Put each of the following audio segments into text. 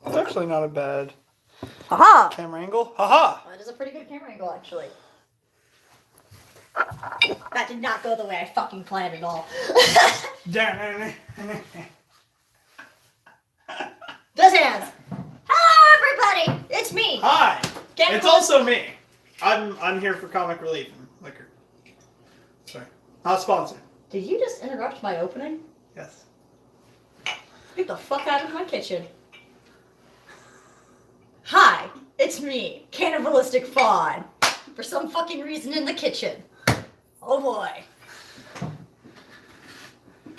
It's actually not a bad camera angle. Haha! That is a pretty good camera angle, actually. That did not go the way I fucking planned at all. Just hands. Hello, everybody. It's me. Hi. It's also me. I'm here for comic relief and liquor. Sorry, not sponsored. Did you just interrupt my opening? Yes. Get the fuck out of my kitchen. Hi, it's me, Cannibalistic Fawn. For some fucking reason in the kitchen. Oh boy.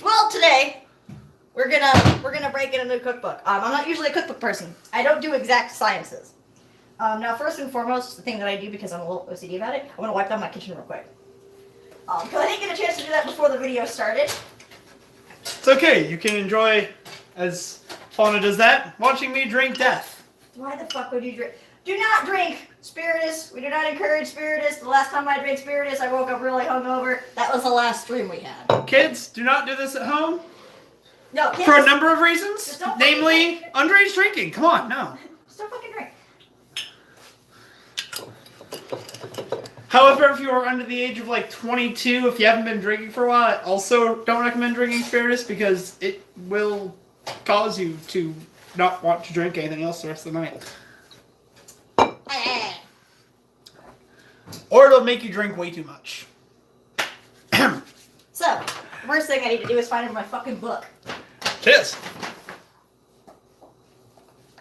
Well, today we're gonna break into the cookbook. I'm not usually a cookbook person. I don't do exact sciences. Now, first and foremost, the thing that I do because I'm a little OCD about it, I want to wipe down my kitchen real quick. Because I didn't get a chance to do that before the video started. It's okay. You can enjoy, as Fauna does that, watching me drink death. Why the fuck would you drink? Do not drink Spiritus. We do not encourage Spiritus. The last time I drank Spiritus, I woke up really hungover. That was the last stream we had. Kids, do not do this at home. No, kids. For a number of reasons. Just don't namely, underage drinking. Come on, no. Just don't fucking drink. However, if you are under the age of like 22, if you haven't been drinking for a while, I also don't recommend drinking Spiritus because it will cause you to not want to drink anything else the rest of the night. Or it'll make you drink way too much. So, first thing I need to do is find my fucking book. Cheers.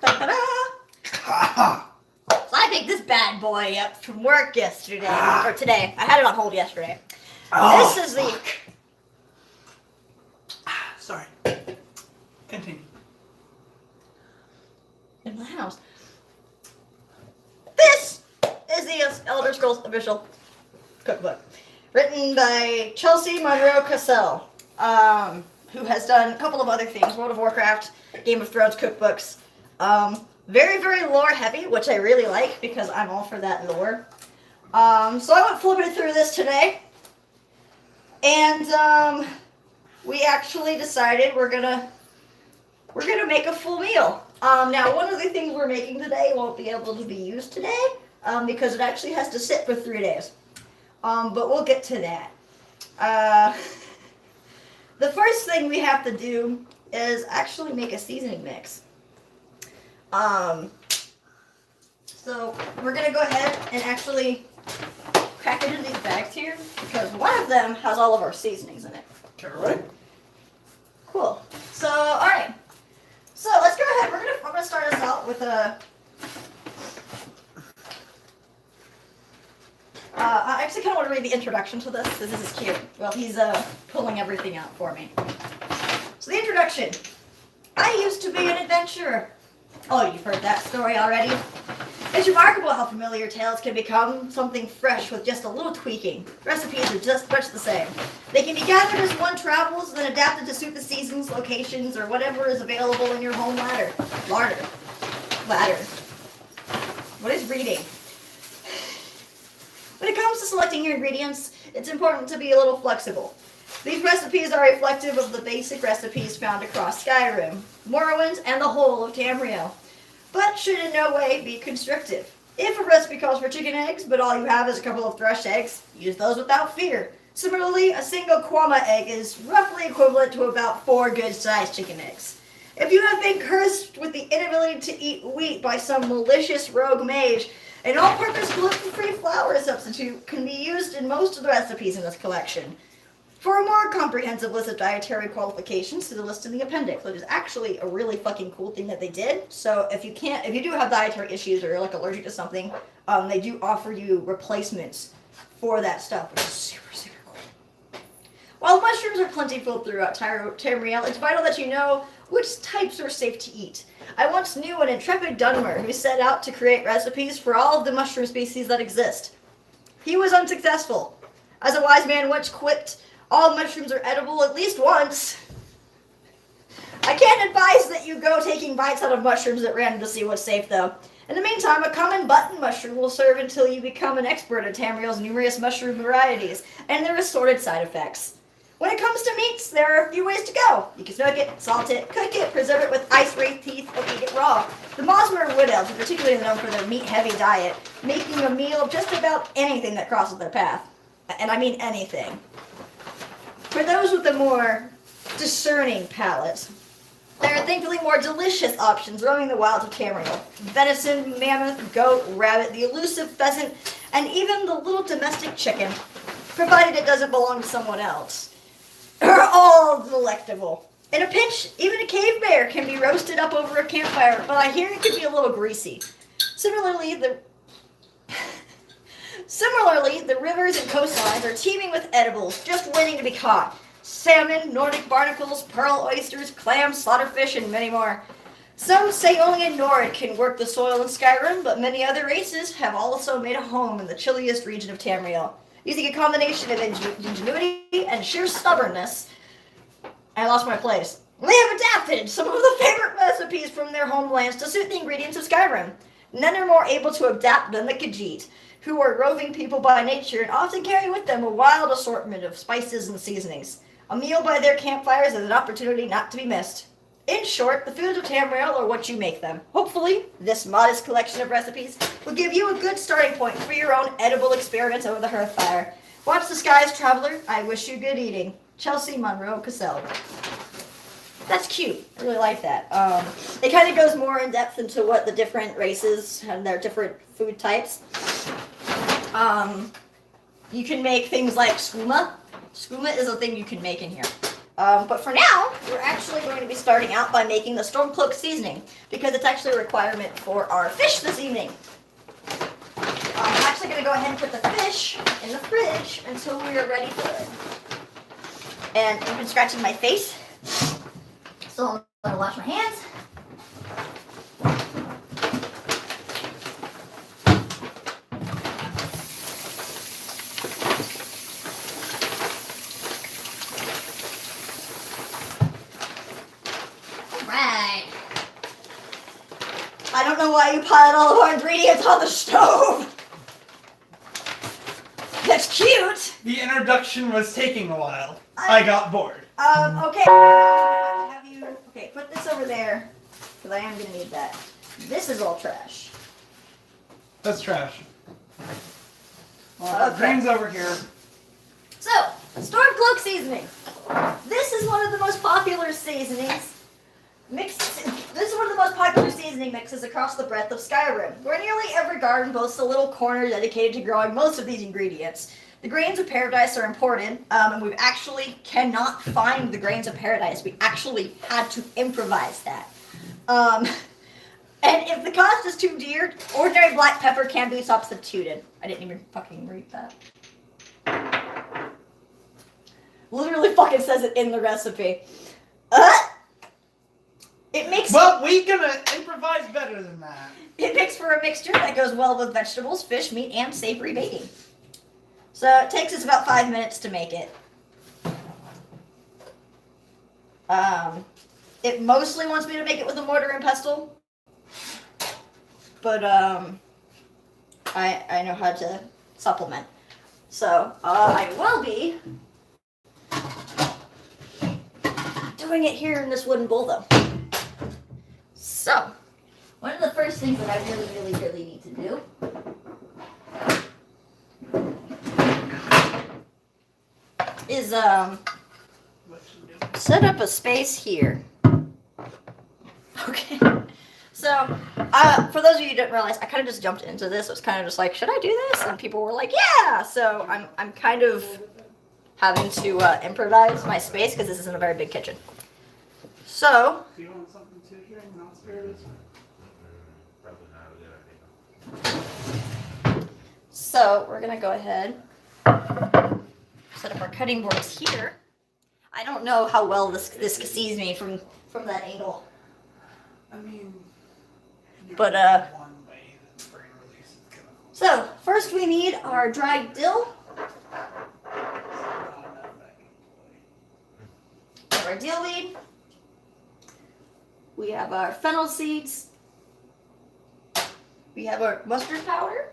Ta-da! So I picked this bad boy up from work yesterday, or today. I had it on hold yesterday. Oh, This is the... Sorry. Continue. In my house. This is the Elder Scrolls official cookbook. Written by Chelsea Monroe Cassell, who has done a couple of other things. World of Warcraft, Game of Thrones cookbooks. Very, very lore heavy, which I really like because I'm all for that lore. So I went flipping through this today. And we actually decided we're gonna make a full meal. Now, one of the things we're making today won't be able to be used today because it actually has to sit for 3 days. But we'll get to that. The first thing we have to do is actually make a seasoning mix. So we're going to go ahead and actually crack it into these bags here because one of them has all of our seasonings in it. Okay, right. Cool. So, alright. So let's go ahead. I'm gonna start us out with a. I actually kind of want to read the introduction to this because this is cute. Well, he's pulling everything out for me. So the introduction. I used to be an adventurer. Oh, you've heard that story already? It's remarkable how familiar tales can become something fresh with just a little tweaking. Recipes are just much the same. They can be gathered as one travels, then adapted to suit the seasons, locations, or whatever is available in your home ladder. What is reading? When it comes to selecting your ingredients, it's important to be a little flexible. These recipes are reflective of the basic recipes found across Skyrim, Morrowind, and the whole of Tamriel, but should in no way be constrictive. If a recipe calls for chicken eggs, but all you have is a couple of threshed eggs, use those without fear. Similarly, a single kwama egg is roughly equivalent to about 4 good-sized chicken eggs. If you have been cursed with the inability to eat wheat by some malicious rogue mage, an all-purpose gluten-free flour substitute can be used in most of the recipes in this collection. For a more comprehensive list of dietary qualifications, see the list in the appendix, which is actually a really fucking cool thing that they did. So if you do have dietary issues or you're like allergic to something, they do offer you replacements for that stuff, which is super, super cool. While mushrooms are plentiful throughout Tamriel, it's vital that you know which types are safe to eat. I once knew an intrepid Dunmer who set out to create recipes for all of the mushroom species that exist. He was unsuccessful. As a wise man once quipped, all mushrooms are edible at least once. I can't advise that you go taking bites out of mushrooms at random to see what's safe, though. In the meantime, a common button mushroom will serve until you become an expert at Tamriel's numerous mushroom varieties and their assorted side effects. When it comes to meats, there are a few ways to go. You can smoke it, salt it, cook it, preserve it with ice-wraith teeth, or eat it raw. The Mosmer Woodelf are particularly known for their meat-heavy diet, making a meal of just about anything that crosses their path. And I mean anything. For those with a more discerning palate, there are thankfully more delicious options roaming the wilds of Tamriel. Venison, mammoth, goat, rabbit, the elusive pheasant, and even the little domestic chicken, provided it doesn't belong to someone else, are all delectable. In a pinch, even a cave bear can be roasted up over a campfire, but I hear it can be a little greasy. Similarly, the rivers and coastlines are teeming with edibles, just waiting to be caught. Salmon, Nordic barnacles, pearl oysters, clams, slaughterfish, and many more. Some say only a Nord can work the soil in Skyrim, but many other races have also made a home in the chilliest region of Tamriel. Using a combination of ingenuity and sheer stubbornness, I lost my place. They have adapted some of the favorite recipes from their homelands to suit the ingredients of Skyrim. None are more able to adapt than the Kahjit, who are roving people by nature and often carry with them a wild assortment of spices and seasonings. A meal by their campfires is an opportunity not to be missed. In short, the foods of Tamriel are what you make them. Hopefully, this modest collection of recipes will give you a good starting point for your own edible experiments over the hearth fire. Watch the skies, traveler. I wish you good eating. Chelsea Monroe Cassell. That's cute. I really like that. It kind of goes more in depth into what the different races and their different food types. You can make things like skooma. Skooma is a thing you can make in here. But for now, we're actually going to be starting out by making the Stormcloak seasoning, because it's actually a requirement for our fish this evening. I'm actually going to go ahead and put the fish in the fridge until we are ready for it. And I've been scratching my face, so I'm going to wash my hands. I don't know why you piled all of our ingredients on the stove. That's cute. The introduction was taking a while. I got bored. Okay. Have you? Okay, put this over there, because I am gonna need that. This is all trash. That's trash. Okay. Grain's over here. So, Stormcloak seasoning. This is one of the most popular seasonings. This is one of the most popular seasoning mixes across the breadth of Skyrim, where nearly every garden boasts a little corner dedicated to growing most of these ingredients. The grains of paradise are imported, and we actually cannot find the grains of paradise. We actually had to improvise that. And if the cost is too dear, ordinary black pepper can be substituted. I didn't even fucking read that. Literally fucking says it in the recipe. It makes. Well, we gonna improvise better than that. It makes for a mixture that goes well with vegetables, fish, meat, and savory baking. So it takes us about 5 minutes to make it. It mostly wants me to make it with a mortar and pestle, but I know how to supplement. So I will be doing it here in this wooden bowl, though. So, one of the first things that I really need to do is set up a space here. Okay. So, for those of you who didn't realize, I kind of just jumped into this. It was kind of just like, should I do this? And people were like, yeah. So I'm kind of having to improvise my space because this isn't a very big kitchen. So. Do you want something to here and not spare this? Probably not a good idea. So we're gonna go ahead, set up our cutting boards here. I don't know how well this sees me from that angle. I mean, but one way that spring release is gonna. So first we need our dried dill. We have our dill weed. We have our fennel seeds. We have our mustard powder.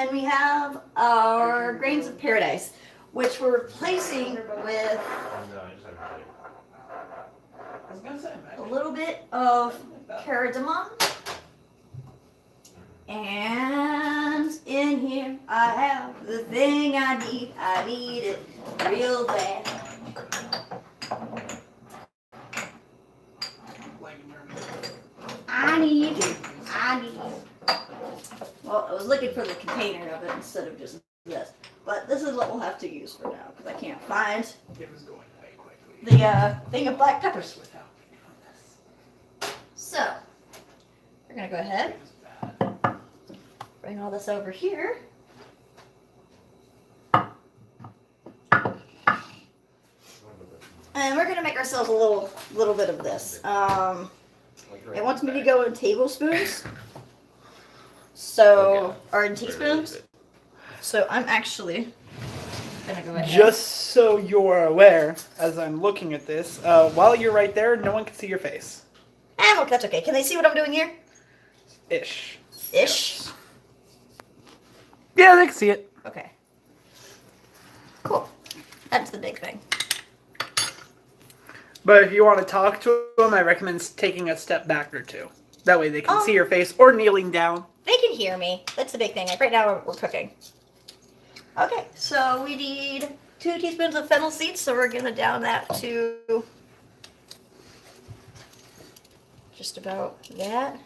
And we have our grains of paradise, which we're replacing with No, I just haven't played. I was gonna say, a little bit of cardamom. And in here I have the thing I need. I need it real bad. I need it. I need it. Well, I was looking for the container of it instead of just this. But this is what we'll have to use for now because I can't find It was going way quickly. the thing of black peppers. Without So, we're going to go ahead, bring all this over here. And we're going to make ourselves a little bit of this. It wants me to go in tablespoons. So, or in teaspoons. So I'm actually gonna go ahead. Just so you're aware, as I'm looking at this, while you're right there, no one can see your face. Look, that's okay. Can they see what I'm doing here? Ish. Ish. Yeah, they can see it. Okay. Cool. That's the big thing. But if you want to talk to them, I recommend taking a step back or two. That way they can Oh. see your face, or kneeling down. They can hear me. That's the big thing. Like right now we're cooking. Okay, so we need 2 teaspoons of fennel seeds, so we're gonna down that to just about that.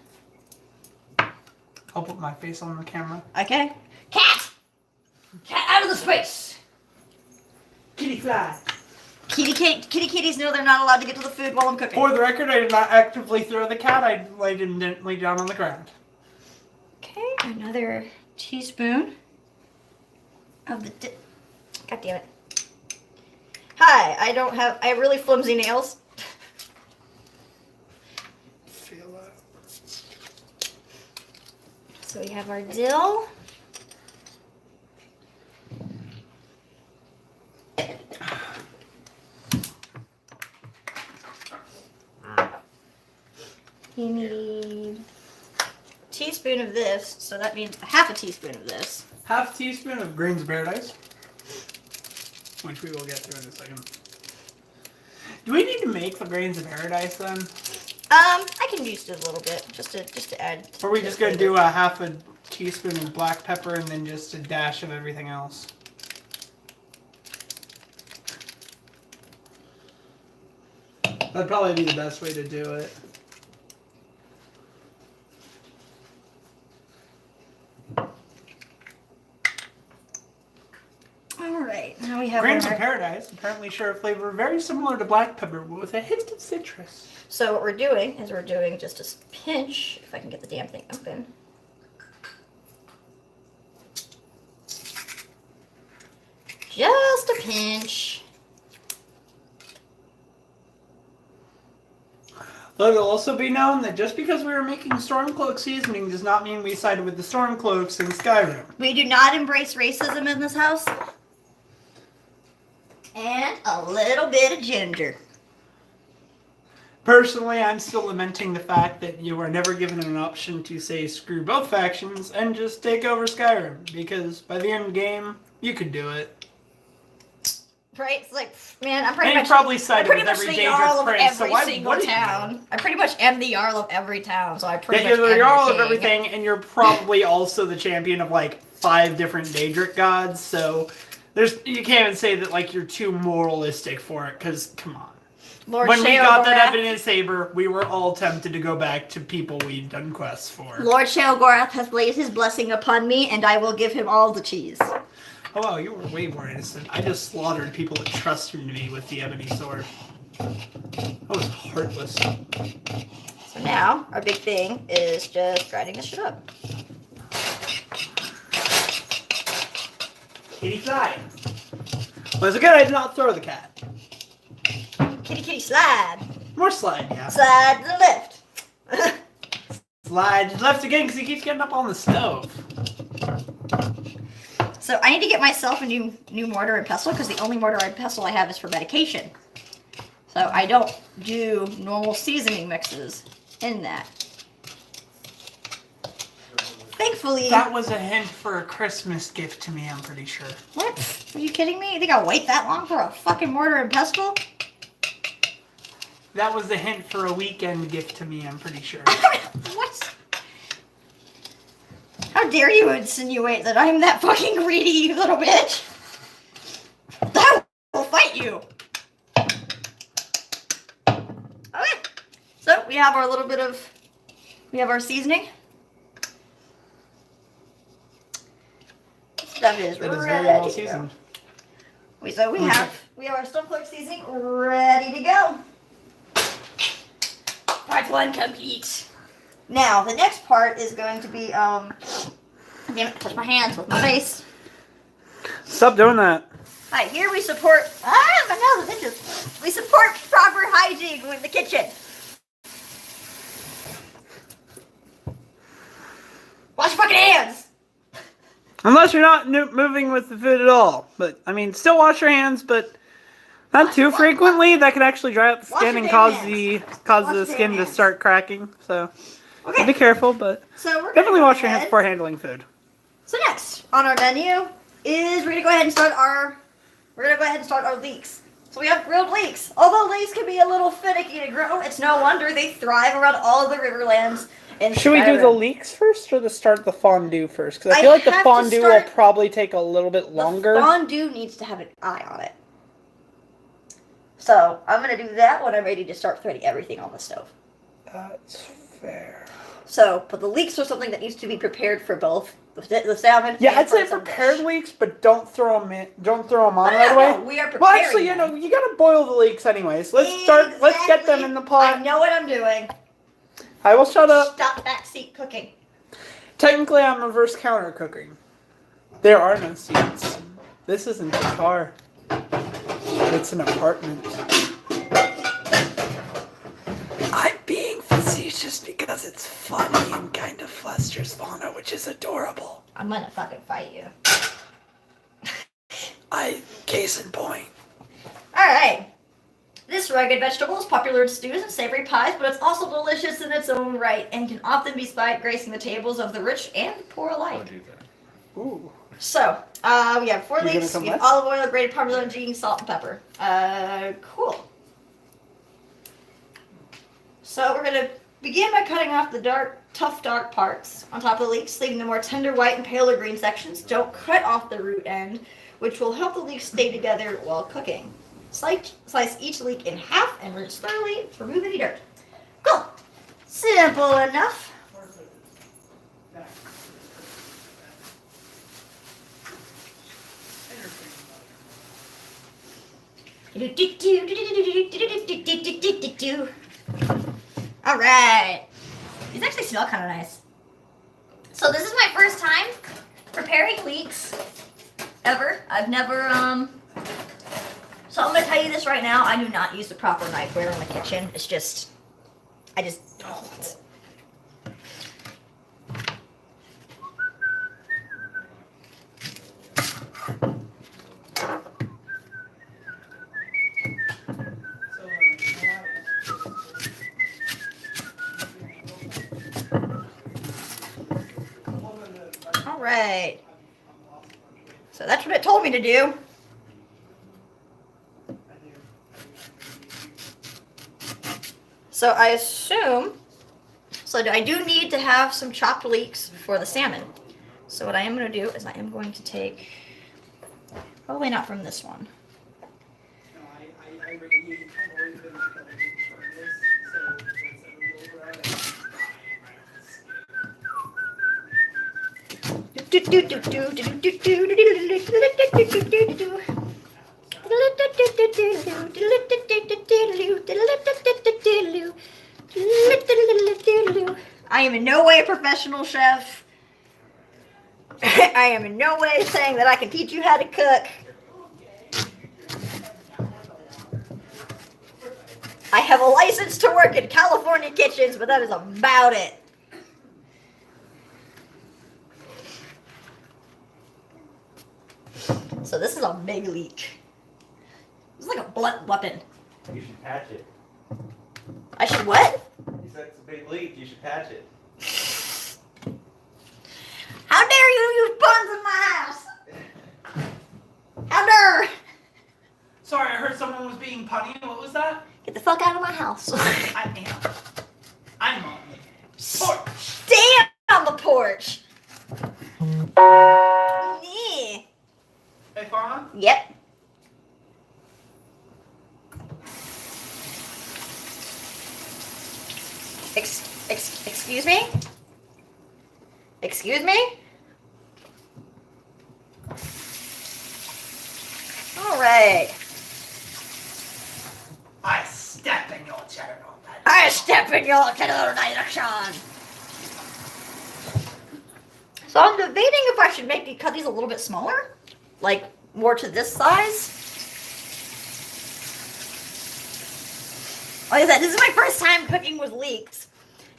I'll put my face on the camera. Okay. Cat! Cat out of the space! Kitty fly. Kitties know they're not allowed to get to the food while I'm cooking. For the record, I did not actively throw the cat. I didn't lay down on the ground. Okay, another teaspoon of the God damn it. Hi, I have really flimsy nails. Feel that. So we have our dill. You need a teaspoon of this, so that means half a teaspoon of this. Half teaspoon of grains of paradise, which we will get to in a second. Do we need to make the grains of paradise then? I can use it a little bit just to add. Or are we just gonna do a half a teaspoon of black pepper and then just a dash of everything else? That'd probably be the best way to do it. Alright, now we have Grains of our... paradise apparently share a flavor very similar to black pepper, but with a hint of citrus. So what we're doing is we're doing just a pinch, if I can get the damn thing open. Just a pinch. Let it also be known that just because we were making Stormcloak seasoning does not mean we sided with the Stormcloaks in Skyrim. We do not embrace racism in this house. And a little bit of ginger. Personally, I'm still lamenting the fact that you were never given an option to say screw both factions and just take over Skyrim, because by the end game, you could do it. Right? It's like, man, I'm pretty And much... you probably sided I'm pretty with much every the Jarl dangerous of prey, so every why single wouldn't you? town. I pretty much am the Jarl of every town, so I pretty Yeah, much you're the am Jarl of king. everything, and you're probably also the champion of like 5 different Daedric gods, so you can't even say that like you're too moralistic for it, because come on. Lord When we got that Sheogorath- evidence saber, we were all tempted to go back to people we'd done quests for. Lord Sheogorath has laid his blessing upon me, and I will give him all the cheese. Oh wow, you were way more innocent. I just slaughtered people that trusted me with the ebony sword. I was heartless. So now, our big thing is just grinding this shit up. Kitty fly. Was it good? I did not throw the cat. Kitty kitty slide. More slide, yeah. Slide to the left. Slide left again because he keeps getting up on the stove. So I need to get myself a new mortar and pestle because the only mortar and pestle I have is for medication. So I don't do normal seasoning mixes in that. Thing thankfully... That was a hint for a Christmas gift to me, I'm pretty sure. What? Are you kidding me? You think I'll wait that long for a fucking mortar and pestle? That was a hint for a weekend gift to me, I'm pretty sure. What? How dare you insinuate that I'm that fucking greedy, you little bitch? I will fight you. Okay. So, we have our little bit of... We have our seasoning. Stuff is That is ready very well to seasoned. go. So we have our stone clerk seasoning ready to go. Part 1 complete. Now, the next part is going to be, damn it, touch my hands with my face. Stop doing that. Alright, here we support, my nose itches. We support proper hygiene in the kitchen. Wash your fucking hands. Unless you're not moving with the food at all. But, I mean, still wash your hands, but not too frequently. That could actually dry out the skin and cause the skin to start cracking. So, be careful, but definitely wash your hands before handling food. So next on our menu is we're gonna go ahead and start our leeks. So we have grilled leeks. Although leeks can be a little finicky to grow, it's no wonder they thrive around all the riverlands. Should we do the leeks first or start the fondue first? Because I feel like the fondue will probably take a little bit longer. The fondue needs to have an eye on it. So I'm gonna do that when I'm ready to start putting everything on the stove. That's fair. So, but the leeks are something that needs to be prepared for both the salmon. Yeah, I'd say prepared leeks, but don't throw them in. Don't throw them on right away. No, we are preparing. Well, actually, you know, you gotta boil the leeks anyways. Let's get them in the pot. I know what I'm doing. I will shut up. Stop backseat cooking. Technically, I'm reverse counter cooking. There are no seats. This isn't a car. It's an apartment. I'm being facetious because it's funny and kind of flusters Fauna, which is adorable. I'm gonna fucking fight you. Case in point. Alright. This rugged vegetable is popular in stews and savory pies, but it's also delicious in its own right and can often be spied gracing the tables of the rich and poor alike. Ooh. So, we have 4 leeks, we have olive oil, grated Parmesan cheese, salt, and pepper. Cool. So we're going to begin by cutting off the tough dark parts on top of the leeks, leaving the more tender white and paler green sections. Don't cut off the root end, which will help the leeks stay together while cooking. Slice each leek in half and rinse thoroughly to remove any dirt. Cool. Simple enough. Alright. These actually smell kind of nice. So this is my first time preparing leeks ever. I've never, so I'm going to tell you this right now. I do not use the proper knifeware in the kitchen. It's just, I just don't. Alright. So that's what it told me to do. So I assume, so I do need to have some chopped leeks for the salmon. So what I am going to do is I am going to take, probably not from this one. I am in no way a professional chef. I am in no way saying that I can teach you how to cook. I have a license to work in California kitchens, but that is about it. So this is a big leek. It's like a blunt weapon. You should patch it. I should what? You said it's a big leak. You should patch it. How dare you use buns in my house? How dare! Sorry, I heard someone was being punny. What was that? Get the fuck out of my house. I am. I'm on the porch. Stand on the porch. Yeah. Hey, Farhan? Yep. Excuse me? Excuse me? Alright. I step in your general direction. I step in your general direction. So I'm debating if I should cut these a little bit smaller. Like, more to this size. Like I said, this is my first time cooking with Leeks.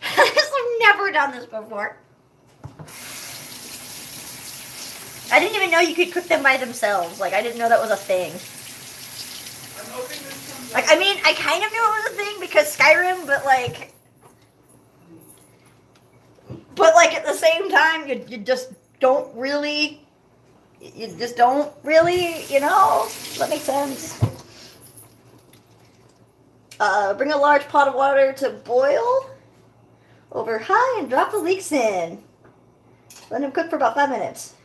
I've never done this before. I didn't even know you could cook them by themselves. Like, I didn't know that was a thing. I'm hoping this comes Like, I mean, I kind of knew it was a thing because Skyrim, but like at the same time, you just don't really, you know, does that make sense? Bring a large pot of water to boil over high and drop the leeks in. Let them cook for about 5 minutes.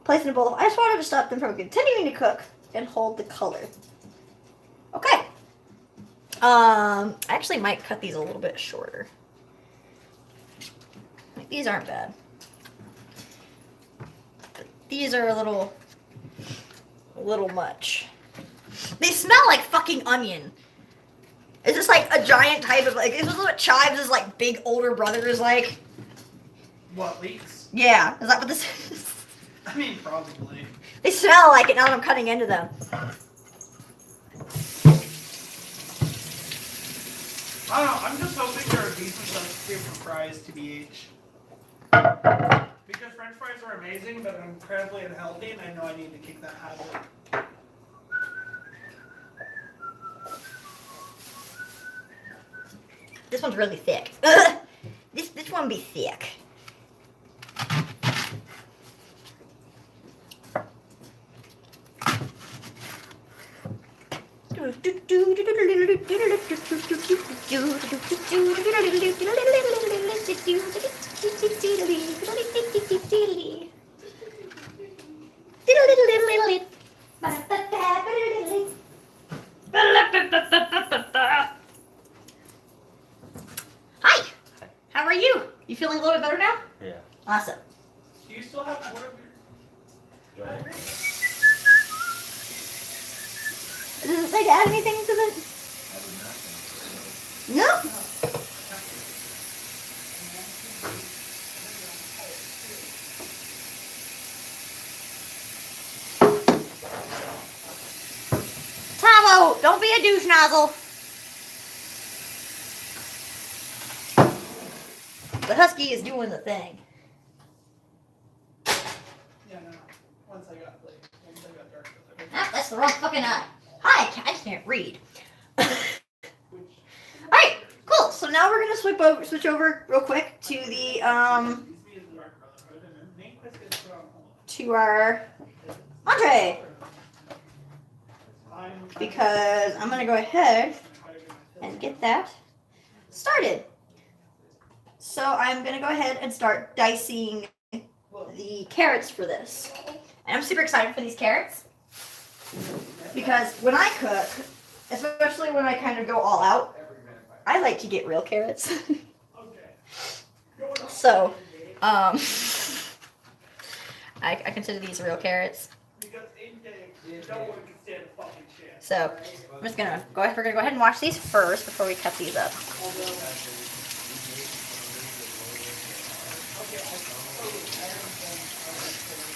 Place in a bowl of ice water to stop them from continuing to cook and hold the color. Okay. I actually might cut these a little bit shorter. Like, these aren't bad. But these are a little much. They smell like fucking onion. Is this like a giant type of is this what Chives' like big older brother is like? What, Leeks? Yeah, is that what this is? I mean, probably. They smell like it now that I'm cutting into them. I don't know, I'm just hoping they're a decent substitute for fries, TBH. Because French fries are amazing, but I'm incredibly unhealthy, and I know I need to kick that habit. This one's really thick. This one be thick. Hi. How are you? You feeling a little bit better now? Yeah. Awesome. Do you still have more of your... Do I? Does it say to add anything to the... No? Tavo, don't be a douche nozzle. The husky is doing the thing. Yeah, no. Once I got dark. Ah, that's the wrong fucking eye. Hi, I just can't read. Alright, cool. So now we're gonna switch over real quick to the to our entree. Because I'm gonna go ahead and get that started. So I'm gonna go ahead and start dicing the carrots for this. And I'm super excited for these carrots. Because when I cook, especially when I kind of go all out, I like to get real carrots. So, I consider these real carrots. So, I'm just gonna we're gonna go ahead and wash these first before we cut these up.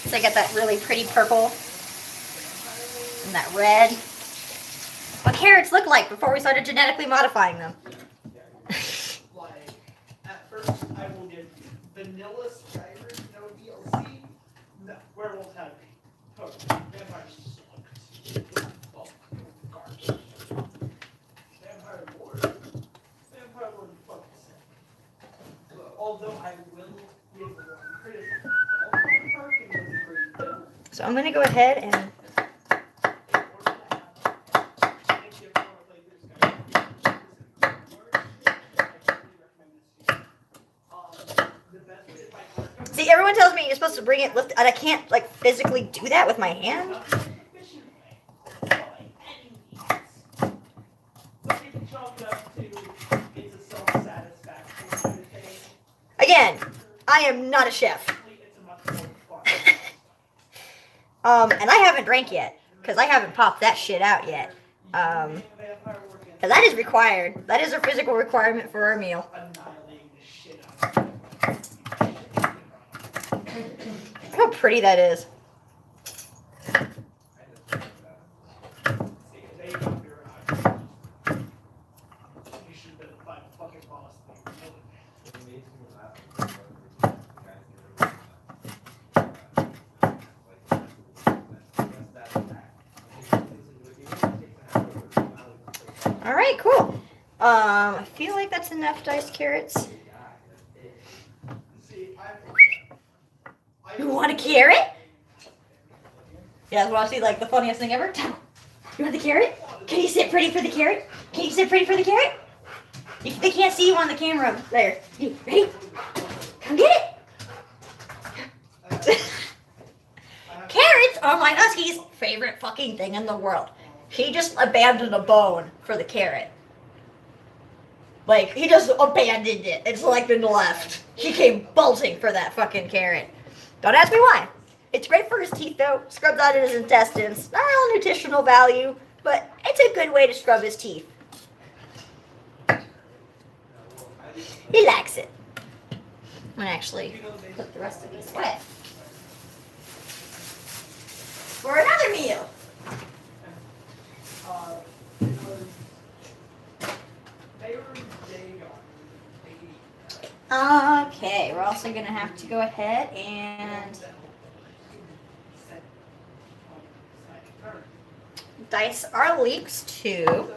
So I got that really pretty purple and that red. What carrots look like before we started genetically modifying them. Like, at first, I will give you vanilla Skyrim, no DLC. No, werewolves have me. Hooked. Vampires sucked. Oh, garbage. Vampire Lord fucking sucked. Although I will give So I'm going to go ahead and... See, everyone tells me you're supposed to bring it, lift, and I can't, like, physically do that with my hand. Again, I am not a chef. And I haven't drank yet, because I haven't popped that shit out yet. Because that is required. That is a physical requirement for our meal. Look how pretty that is. All right, cool. I feel like that's enough diced carrots. You want a carrot? You guys want to see like the funniest thing ever? You want the carrot? Can you sit pretty for the carrot? Can you sit pretty for the carrot? They can't see you on the camera. There. You ready? Come get it. Carrots are my husky's favorite fucking thing in the world. He just abandoned a bone for the carrot. Like, he just abandoned it. It's like been left. He came bolting for that fucking carrot. Don't ask me why. It's great for his teeth, though. Scrubs out his intestines. Not all nutritional value, but it's a good way to scrub his teeth. He likes it. I'm going to actually put the rest of these away. For another meal. Okay, we're also going to have to go ahead and dice our leeks too.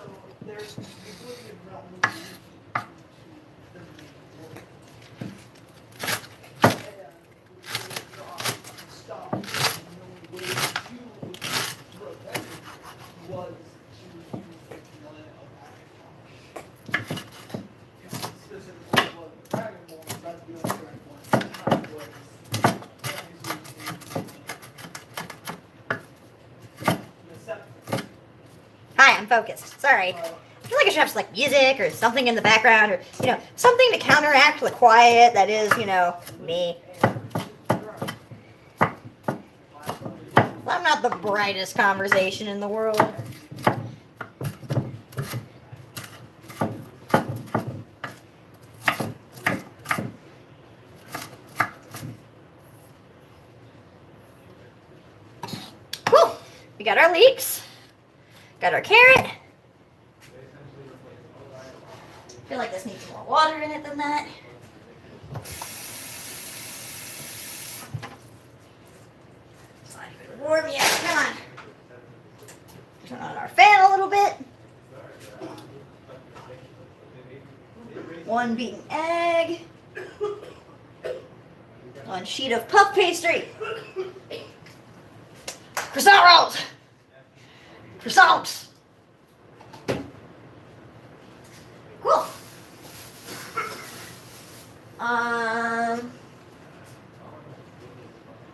Hi, I'm focused. Sorry. I feel like I should have like music or something in the background or, something to counteract the quiet that is, me. I'm not the brightest conversation in the world. Cool. We got our leeks. Got our carrot. I feel like this needs more water in it than that. It's not even warm yet. Come on. Turn on our fan a little bit. 1 beaten egg. 1 sheet of puff pastry. Croissant rolls. Croissants. Cool.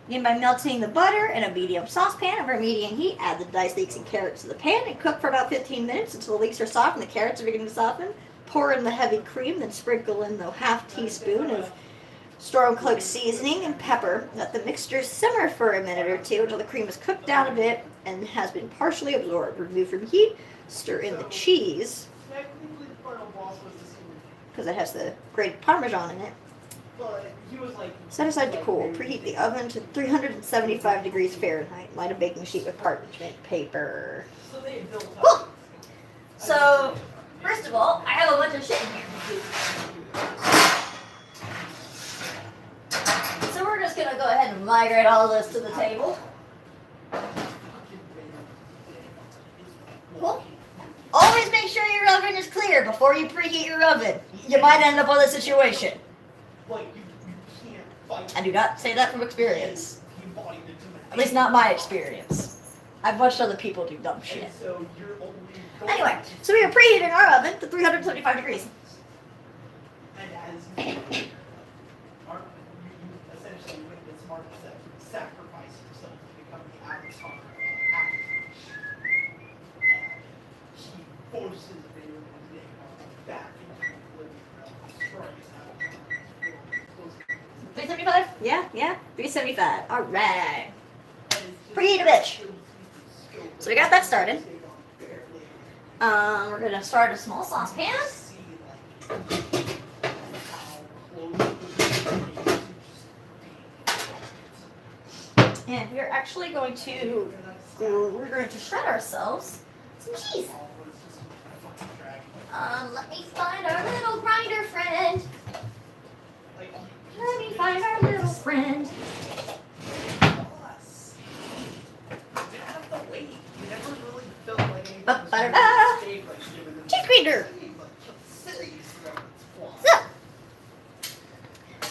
Begin by melting the butter in a medium saucepan over medium heat. Add the diced leeks and carrots to the pan and cook for about 15 minutes until the leeks are soft and the carrots are beginning to soften. Pour in the heavy cream, then sprinkle in the ½ teaspoon of storm cloak seasoning and pepper. Let the mixture simmer for a minute or two until the cream is cooked down a bit and has been partially absorbed. Remove from heat. Stir in the cheese because it has the grated Parmesan in it. Set aside to cool. Preheat the oven to 375 degrees Fahrenheit. Light a baking sheet with parchment paper. Cool. So, first of all, I have a bunch of shit in here. So we're just going to go ahead and migrate all this to the table. Cool. Always make sure your oven is clear before you preheat your oven. You might end up with a situation. I do not say that from experience. At least not my experience. I've watched other people do dumb shit. Anyway, so we are preheating our oven to 375 degrees. And as you essentially witness Mark sacrifice herself to become the avatar of Athens. And she forces Vader and Nick back into the living room, destroys Avatar. 375? Yeah, 375. Alright. Preheat a bitch. So we got that started. We're gonna start a small saucepan. And we're actually going to shred ourselves some cheese. Let me find our little grinder friend. Let me find our little friend. Cheese grater. So,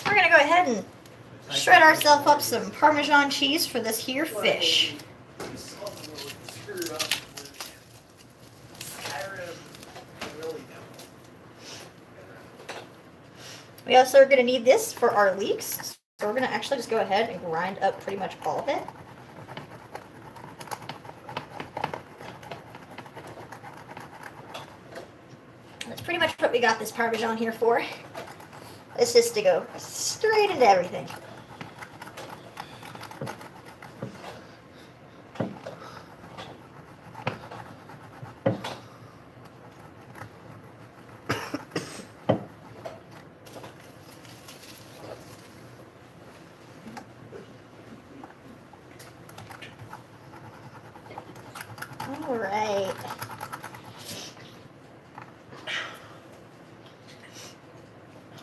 we're gonna go ahead and shred ourselves up some Parmesan cheese for this here fish. We also are gonna need this for our leeks, so we're gonna actually just go ahead and grind up pretty much all of it. That's pretty much what we got this Parmesan here for. It's just to go straight into everything. All right.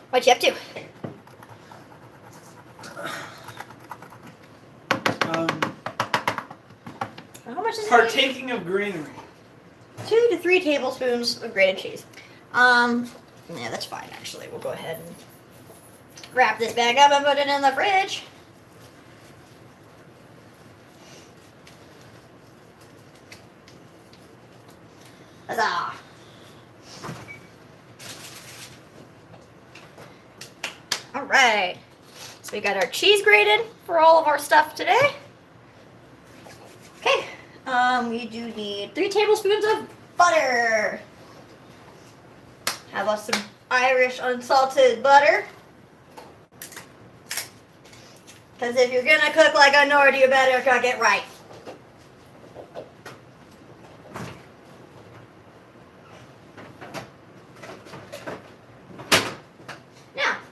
What you up to? How much is it? Partaking of greenery. 2 to 3 tablespoons of grated cheese. Yeah, that's fine actually. We'll go ahead and wrap this bag up and put it in the fridge. Huzzah! Alright, so we got our cheese grated for all of our stuff today. Okay, we do need 3 tablespoons of butter. How about some Irish unsalted butter? Because if you're gonna cook like a Nord, you better cook it right.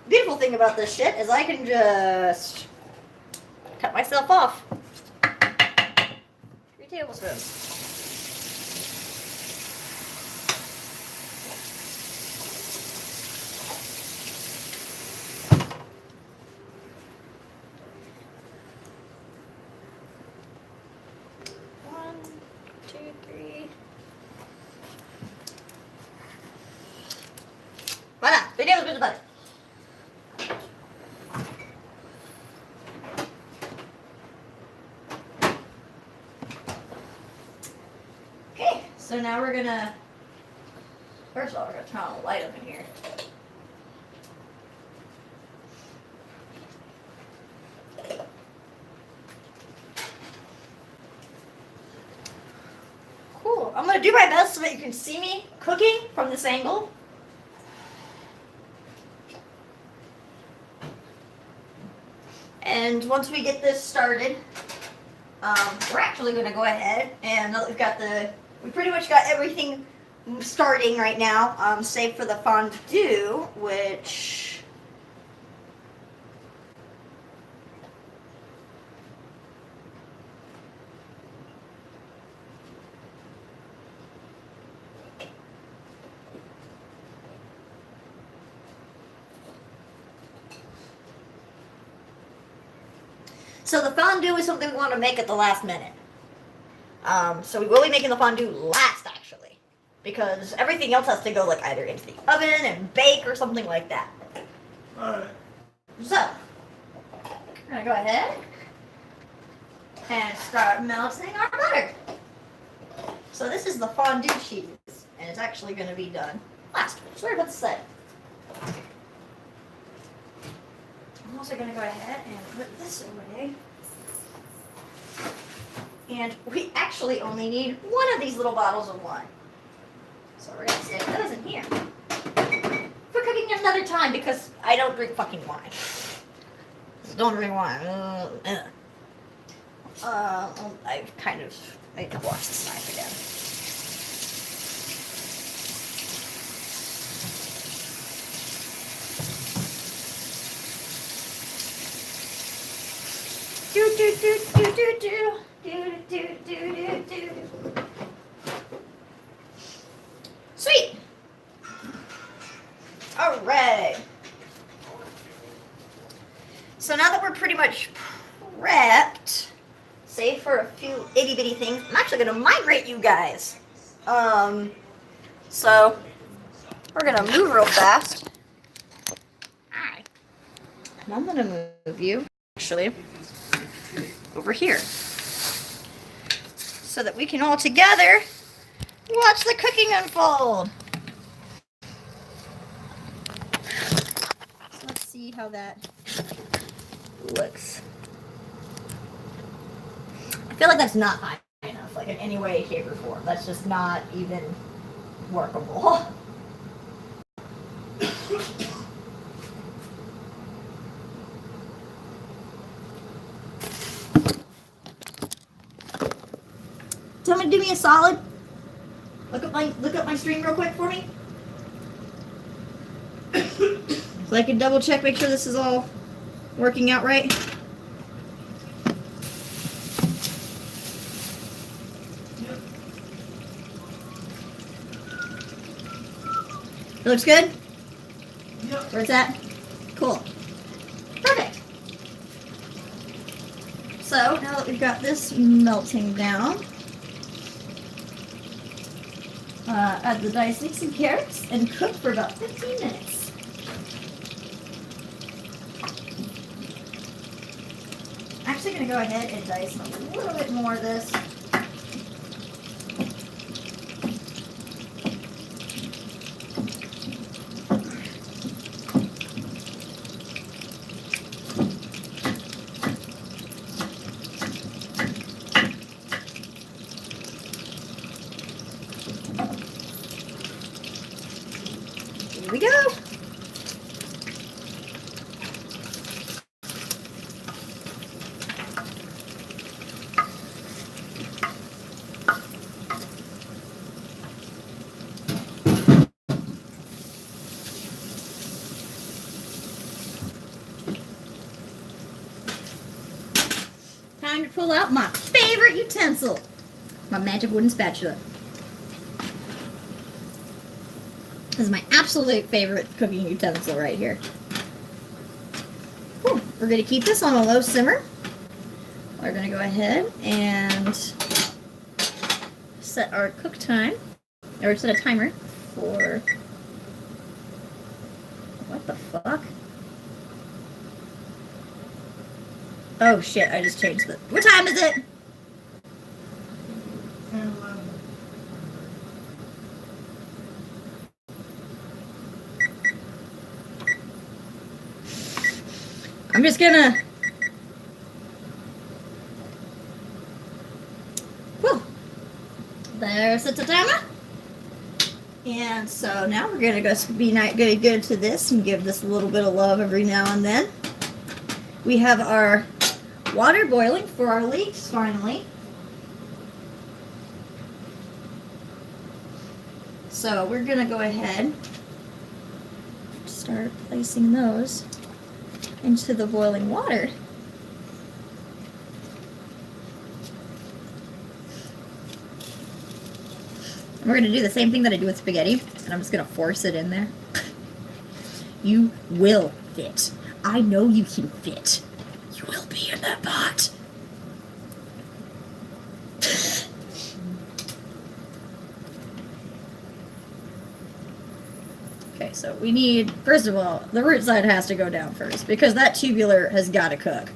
Beautiful thing about this shit is I can just cut myself off. 3 tablespoons. One, 2, 3. Voila! 3 tablespoons of butter. So now we're gonna, first of all, we're gonna turn on the light up in here. Cool. I'm gonna do my best so that you can see me cooking from this angle. And once we get this started, we're actually gonna go ahead and now that we've got we pretty much got everything starting right now, save for the fondue, which so the fondue is something we want to make at the last minute. So we will be making the fondue last, actually, because everything else has to go like either into the oven and bake or something like that. Alright. So, we're gonna go ahead, and start melting our butter. So this is the fondue cheese, and it's actually going to be done last. Sorry about the set. I'm also going to go ahead and put this away. And we actually only need one of these little bottles of wine. So we're going to stick those in here. For cooking another time, because I don't drink fucking wine. Don't drink wine. I've kind of made to wash this knife again. Sweet. All right. So now that we're pretty much prepped, save for a few itty bitty things, I'm actually gonna migrate you guys. So we're gonna move real fast. Hi. And I'm gonna move you actually over here so that we can all together watch the cooking unfold. So let's see how that looks. I feel like that's not high enough, like in any way, shape, or form. That's just not even workable. Someone do me a solid. Look up my stream real quick for me. So I can double check, make sure this is all working out right. It looks good? Yep. Where's that? Cool. Perfect. So now that we've got this melting down, add the diced leeks and carrots and cook for about 15 minutes. I'm actually going to go ahead and dice a little bit more of this. Here we go. Time to pull out my favorite utensil, my magic wooden spatula. This is my absolute favorite cooking utensil right here. Whew. We're going to keep this on a low simmer. We're going to go ahead and set our cook time, or set a timer for, what the fuck? Oh shit, I just changed the, what time is it? 10-11. I'm just gonna, whew. There's the timer. And so now we're gonna go be good to this and give this a little bit of love every now and then. We have our water boiling for our leeks finally. So we're gonna go ahead and start placing those into the boiling water. And we're gonna do the same thing that I do with spaghetti, and I'm just gonna force it in there. You will fit. I know you can fit. You will be in that pot. Okay, so we need, first of all, the root side has to go down first because that tubular has got to cook.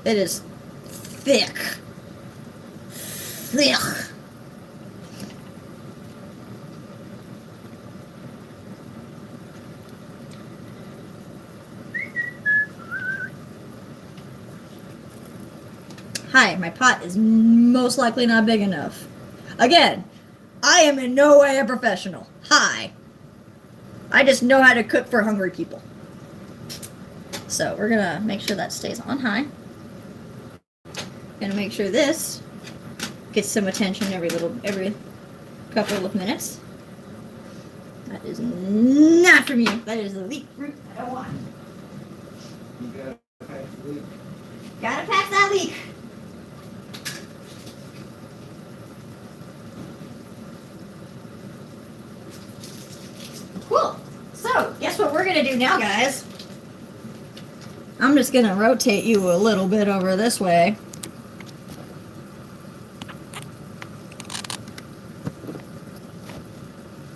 It is thick. Thick. Hi, my pot is most likely not big enough. Again, I am in no way a professional. Hi. I just know how to cook for hungry people. So we're gonna make sure that stays on high. Gonna make sure this gets some attention every couple of minutes. That is not from you. That is the leek fruit I don't want. You gotta pack the leek. Gotta pack that leek. Cool. So, guess what we're gonna do now, guys? I'm just gonna rotate you a little bit over this way.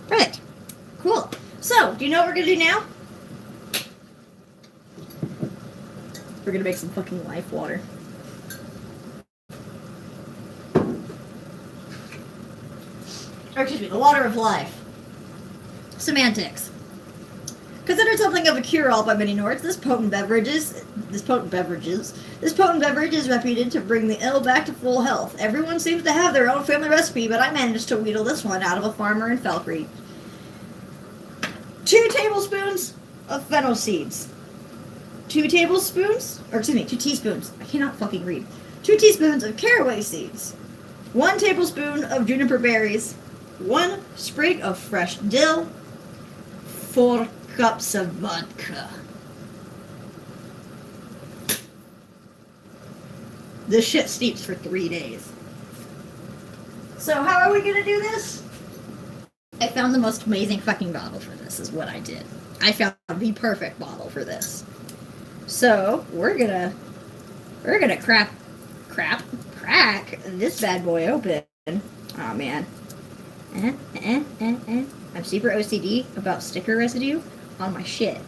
Right. Cool. So, do you know what we're gonna do now? We're gonna make some fucking life water. Or excuse me, the water of life. Semantics. Considered something of a cure-all by many Nords, this potent beverage is reputed to bring the ill back to full health. Everyone seems to have their own family recipe, but I managed to wheedle this one out of a farmer in Falkreed. 2 tablespoons of fennel seeds. 2 teaspoons. I cannot fucking read. 2 teaspoons of caraway seeds. 1 tablespoon of juniper berries. 1 sprig of fresh dill. 4 cups of vodka. This shit steeps for 3 days. So how are we gonna do this? I found the most amazing fucking bottle for this is what I did. I found the perfect bottle for this. So we're gonna crack this bad boy open. Oh man. I'm super OCD about sticker residue on my shit.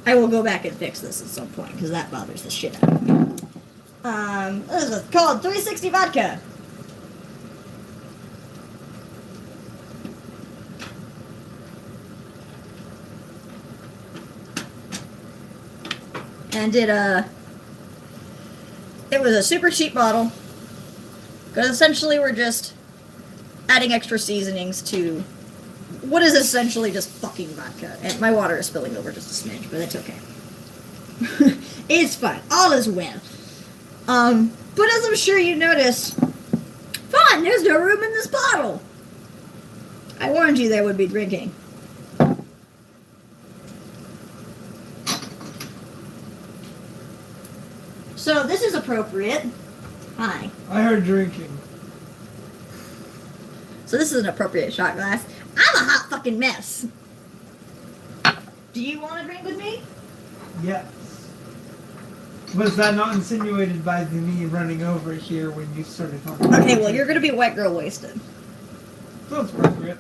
I will go back and fix this at some point because that bothers the shit out of me. This is called 360 vodka. And it was a super cheap bottle. Because essentially we're just adding extra seasonings to what is essentially just fucking vodka. And my water is spilling over just a smidge, but it's okay. It's fine. All is well. But as I'm sure you noticed, fun, there's no room in this bottle. I warned you there would be drinking. So this is appropriate. Hi. I heard drinking. So this is an appropriate shot glass. I'm a hot fucking mess. Do you want to drink with me? Yes. Was that not insinuated by the me running over here when you started talking? Okay, well you're gonna be wet girl wasted. Sounds appropriate.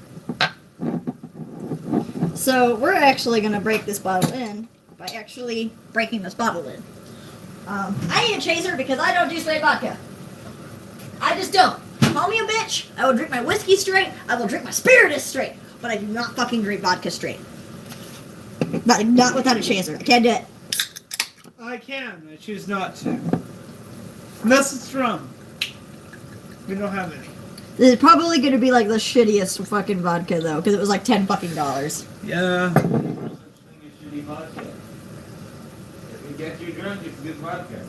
So we're actually gonna break this bottle in by actually breaking this bottle in. I need a chaser because I don't do straight vodka. I just don't. Call me a bitch. I will drink my whiskey straight. I will drink my spiritus straight. But I do not fucking drink vodka straight. Not without a chaser. I can't do it. I can. I choose not to. Unless it's rum. We don't have any. This is probably going to be like the shittiest fucking vodka though, because it was like $10 fucking. Yeah. There's no such thing as shitty vodka. If it gets you drunk, it's good vodka.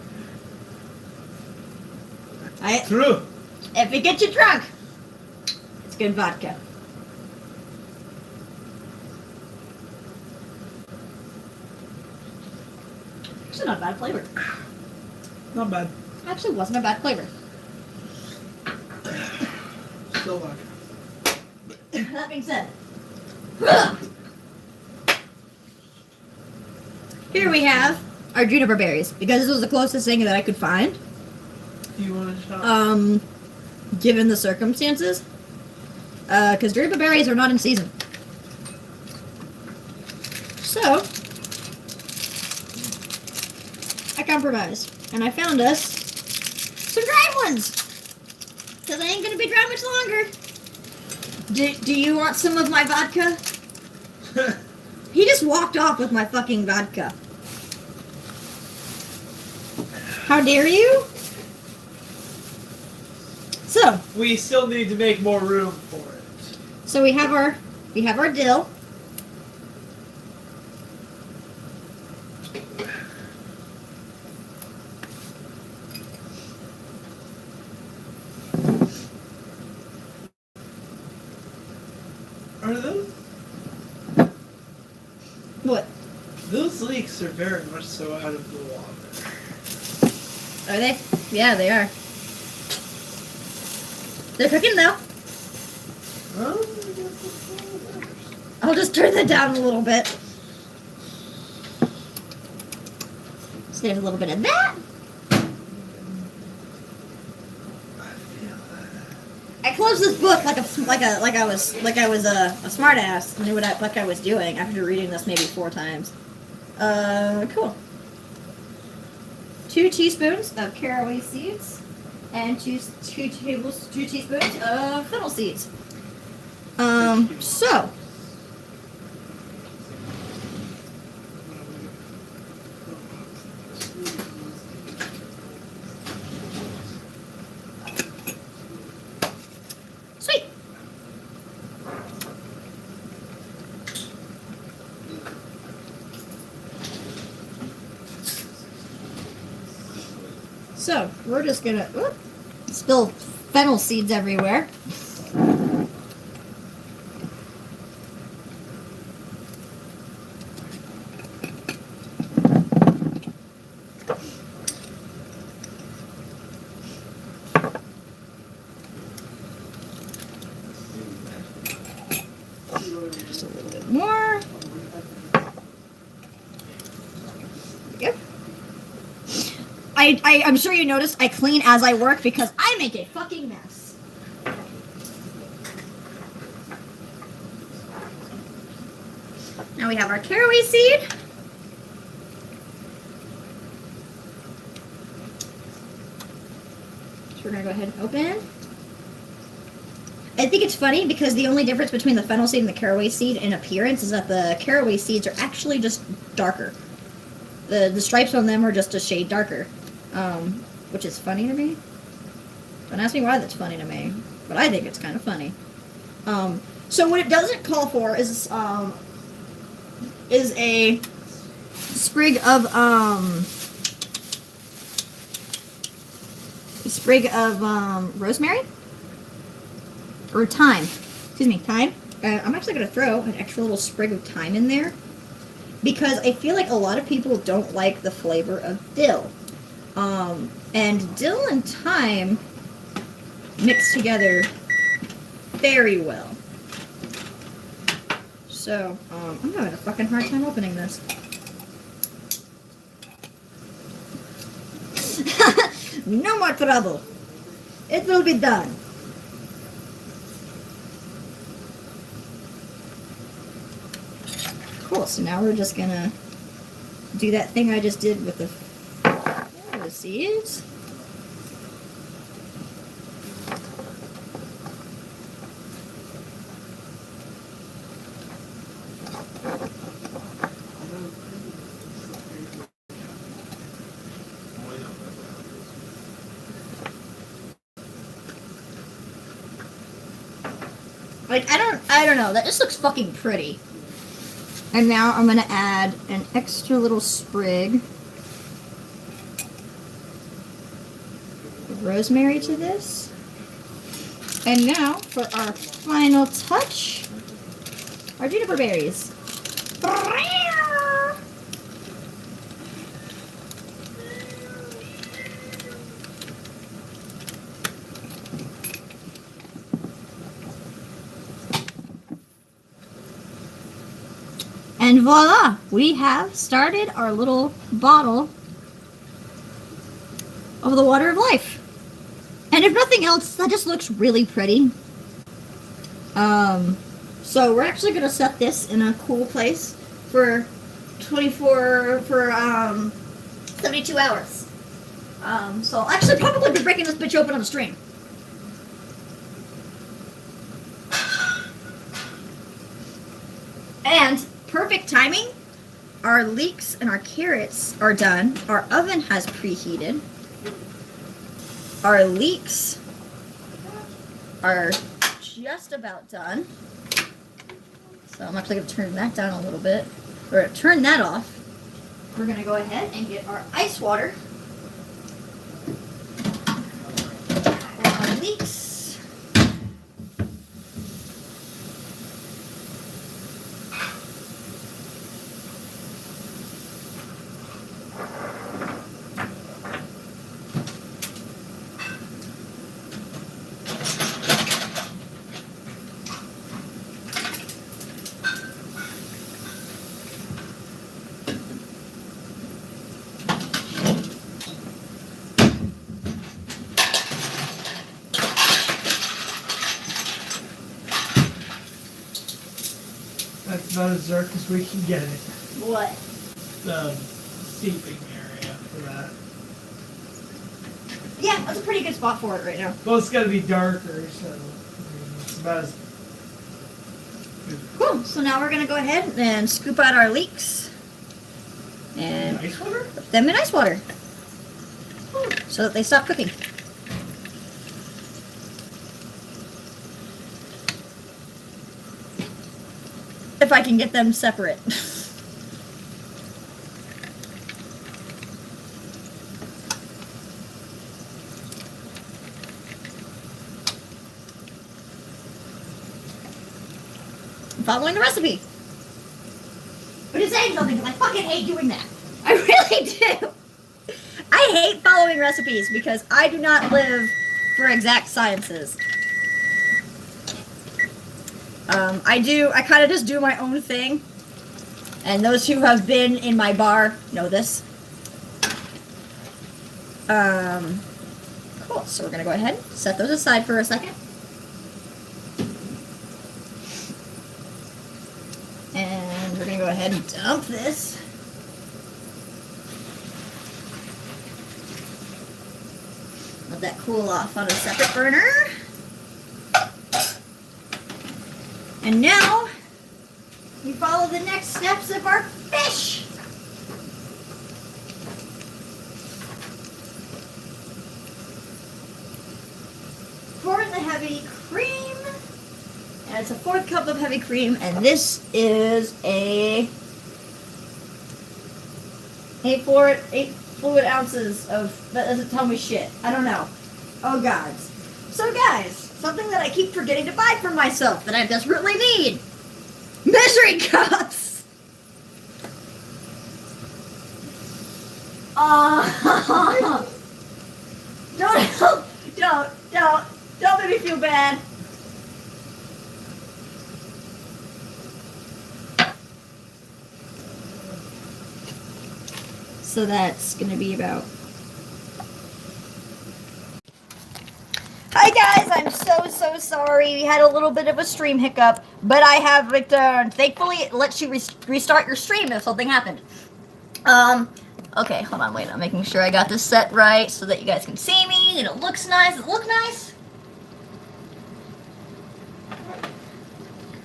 True. If it gets you drunk, it's good vodka. Actually, not a bad flavor. Not bad. Actually, wasn't a bad flavor. Still vodka. That being said, here we have our juniper berries because this was the closest thing that I could find. Do you want a shot? Given the circumstances, because juniper berries are not in season. So, I compromised. And I found us some dry ones. Because I ain't going to be dry much longer. Do you want some of my vodka? He just walked off with my fucking vodka. How dare you? So, We still need to make more room for it. so we have our dill. Are those? What? Those leeks are very much so out of the water. Are they? Yeah, they are. They're cooking though. Oh, I'll just turn that down a little bit. So there's a little bit of that. I closed this book like I was a smart ass, knew what I was doing after reading this maybe 4 times. Cool. 2 teaspoons of caraway seeds and 2 teaspoons of fennel seeds. So sweet. So we're just gonna spill fennel seeds everywhere. Just a little bit more. Yep. I'm sure you noticed I clean as I work because I make a fucking mess. Now we have our caraway seed. So we're gonna go ahead and open. I think it's funny because the only difference between the fennel seed and the caraway seed in appearance is that the caraway seeds are actually just darker. The stripes on them are just a shade darker, which is funny to me. Don't ask me why that's funny to me, but I think it's kind of funny. So what it doesn't call for is a sprig of rosemary or thyme. Excuse me, thyme. I'm actually going to throw an extra little sprig of thyme in there because I feel like a lot of people don't like the flavor of dill. And dill and thyme mix together very well. So, I'm having a fucking hard time opening this. No more trouble. It will be done. Cool, so now we're just gonna do that thing I just did with the seeds. Like, I don't know, that just looks fucking pretty. And now I'm gonna add an extra little sprig of rosemary to this. And now, for our final touch, our juniper berries. And voila, we have started our little bottle of the water of life. And if nothing else, that just looks really pretty. So we're actually going to set this in a cool place for 24 for 72 hours. So I'll actually probably be breaking this bitch open on the stream. And perfect timing. Our leeks and our carrots are done. Our oven has preheated. Our leeks are just about done. So I'm actually going to turn that down a little bit. We're going to turn that off. We're going to go ahead and get our ice water. For our leeks. That's about as dark as we can get it. What? The steeping area for that. Yeah, that's a pretty good spot for it right now. Well, it's got to be darker, so it's about as. Cool. So now we're gonna go ahead and scoop out our leeks and Ice water? put them in ice water so that they stop cooking. If I can get them separate. I'm following the recipe. But it's saying something because I fucking hate doing that. I really do. I hate following recipes because I do not live for exact sciences. I kind of just do my own thing. And those who have been in my bar know this. Cool. So we're going to go ahead and set those aside for a second. And we're going to go ahead and dump this. Let that cool off on a separate burner. And now, we follow the next steps of our fish. Pour in the heavy cream. And it's a 4th cup of heavy cream. And this is a 8 fluid ounces of, that doesn't tell me shit. I don't know. Oh, gods. So, guys, something that I keep forgetting to buy for myself that I desperately need. Measuring cups! Don't make me feel bad. So that's gonna be about. Hi guys, I'm so sorry. We had a little bit of a stream hiccup, but I have returned. Thankfully, it lets you restart your stream if something happened. Okay, hold on, wait. I'm making sure I got this set right so that you guys can see me and it looks nice. Does it look nice?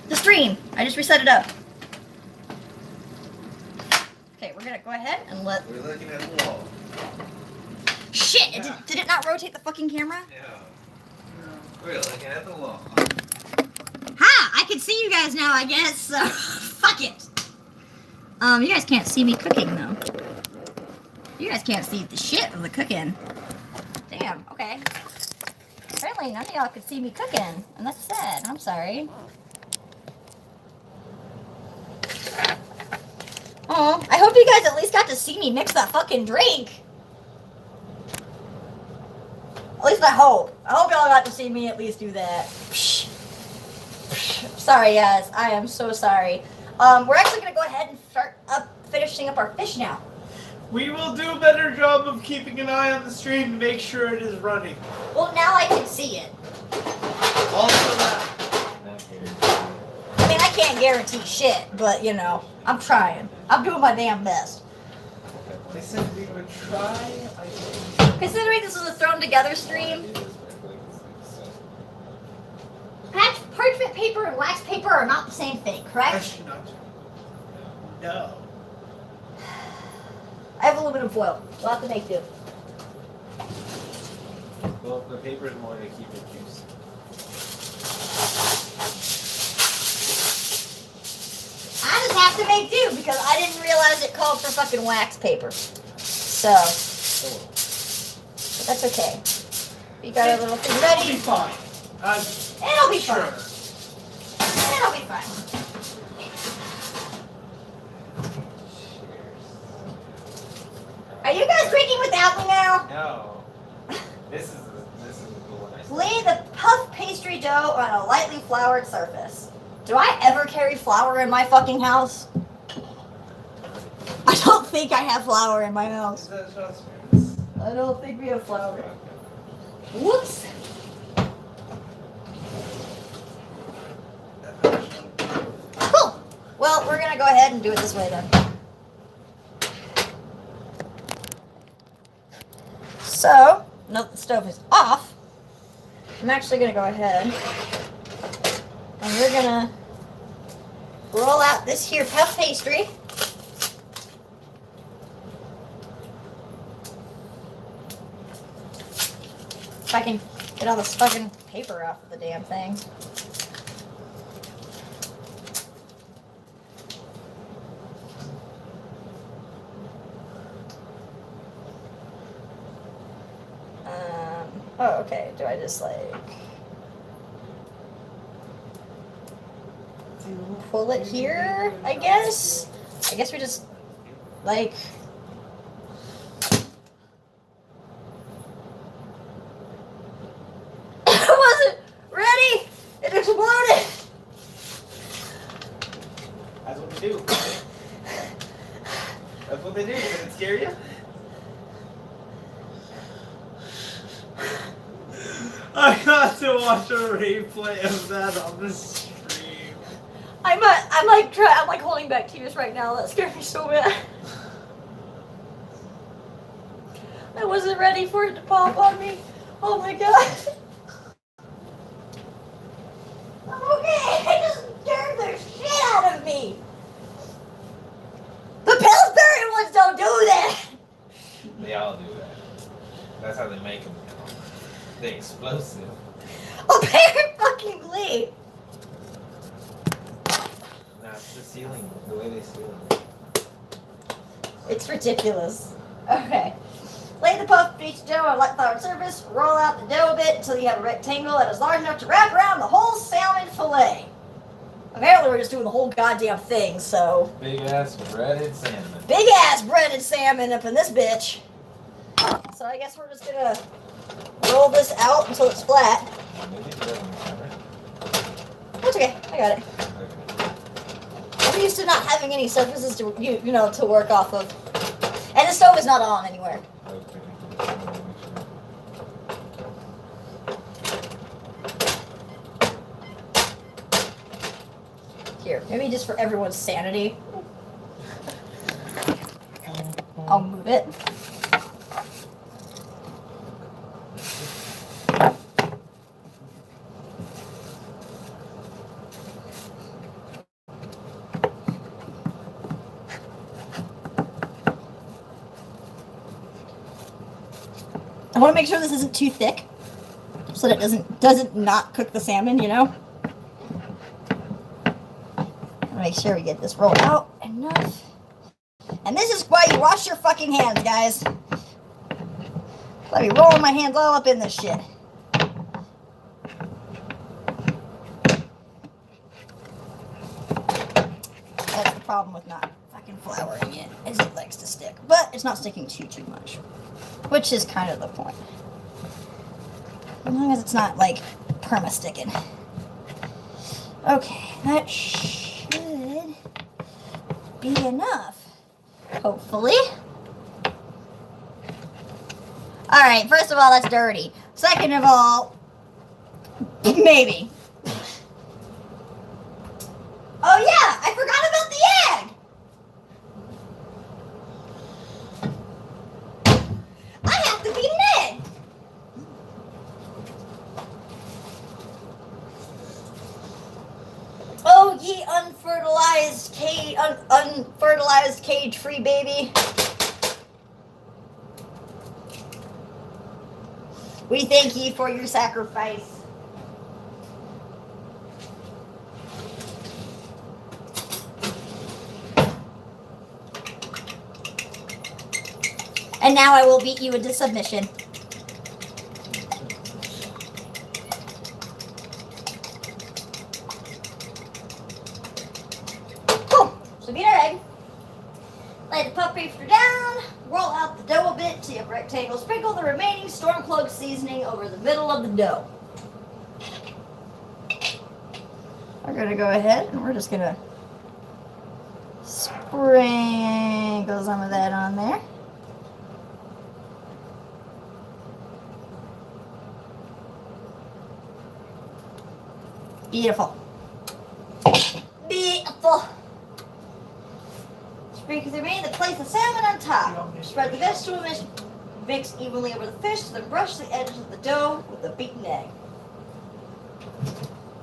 The stream. I just reset it up. Okay, we're gonna go ahead and let. We're looking at the wall. Shit! Did it not rotate the fucking camera? Yeah. We're looking at the wall. Ha! I can see you guys now, I guess. So fuck it. You guys can't see me cooking though. You guys can't see the shit of the cooking. Damn. Okay. Apparently none of y'all could see me cooking, and that's sad. I'm sorry. Oh, I hope you guys at least got to see me mix that fucking drink. At least I hope. I hope y'all got to see me at least do that. Sorry, guys. I am so sorry. We're actually going to go ahead and start finishing up our fish now. We will do a better job of keeping an eye on the stream to make sure it is running. Well, now I can see it. Also that. I mean, I can't guarantee shit, but you know, I'm trying. I'm doing my damn best. They said we would try. I think. Considering this is a thrown together stream, parchment paper and wax paper are not the same thing, correct? Question not. No. I have aluminum foil. We'll have to make do. Well, the paper is more to keep it juicy. I just have to make do because I didn't realize it called for fucking wax paper. So, but that's okay. We got our little thing It'll be ready. fine. It'll be Sure. fine. It'll be fine. Are you guys drinking without me now? No. This is the one I said. Lay the puff pastry dough on a lightly floured surface. Do I ever carry flour in my fucking house? I don't think I have flour in my house. Is that just I don't think we have flour. Whoops. Cool. Well, we're gonna go ahead and do it this way then. So, now that the stove is off, I'm actually gonna go ahead and we're gonna roll out this here puff pastry. If I can get all this fucking paper off of the damn thing. Oh, okay. Do I just like pull it here? I guess. I guess we just like. I wasn't ready. It exploded. That's what they do. That's what they do. Does it scare you? I got to watch a replay of that on the stream. I'm like holding back tears right now. That scared me so bad. I wasn't ready for it to pop on me. Oh my god. I'm okay. It just scared the shit out of me. The Pillsbury ones don't do that. They all do that. That's how they make them. They're explosive. Apparently. Nah, it's the ceiling. The way they seal it. It's ridiculous. Okay. Lay the puff pastry dough on a light floured surface. Roll out the dough a bit until you have a rectangle that is large enough to wrap around the whole salmon fillet. Apparently we're just doing the whole goddamn thing, so. Big ass breaded salmon. Big ass breaded salmon up in this bitch. So I guess we're just gonna roll this out until it's flat. Maybe it doesn't matter. That's okay. I got it. Okay. I'm used to not having any surfaces to you know to work off of. And the stove is not on anywhere. Okay. Here, maybe just for everyone's sanity. I'll move it. I want to make sure this isn't too thick, so that it doesn't not cook the salmon, you know. Make sure we get this rolled out enough. And this is why you wash your fucking hands, guys. Let me roll my hands all up in this shit. That's the problem with not fucking flouring it, is it likes to stick. But it's not sticking too much, which is kind of the point. As long as it's not like perma-sticking. Okay, that should be enough. Hopefully. Alright, first of all, that's dirty. Second of all, maybe. Oh yeah, I forgot about the egg. I have to beat an egg. Oh, ye unfertilized cage, unfertilized cage-free baby. We thank ye for your sacrifice. And now I will beat you into submission. Cool. So beat our egg. Lay the pup paper down. Roll out the dough a bit to a rectangle. Sprinkle the remaining Stormcloak seasoning over the middle of the dough. We're going to go ahead and we're just going to sprinkle some of that on there. Beautiful. Beautiful. Sprinkle the remaining, place the salmon on top. Spread the vegetable mix evenly over the fish, then brush the edges of the dough with the beaten egg.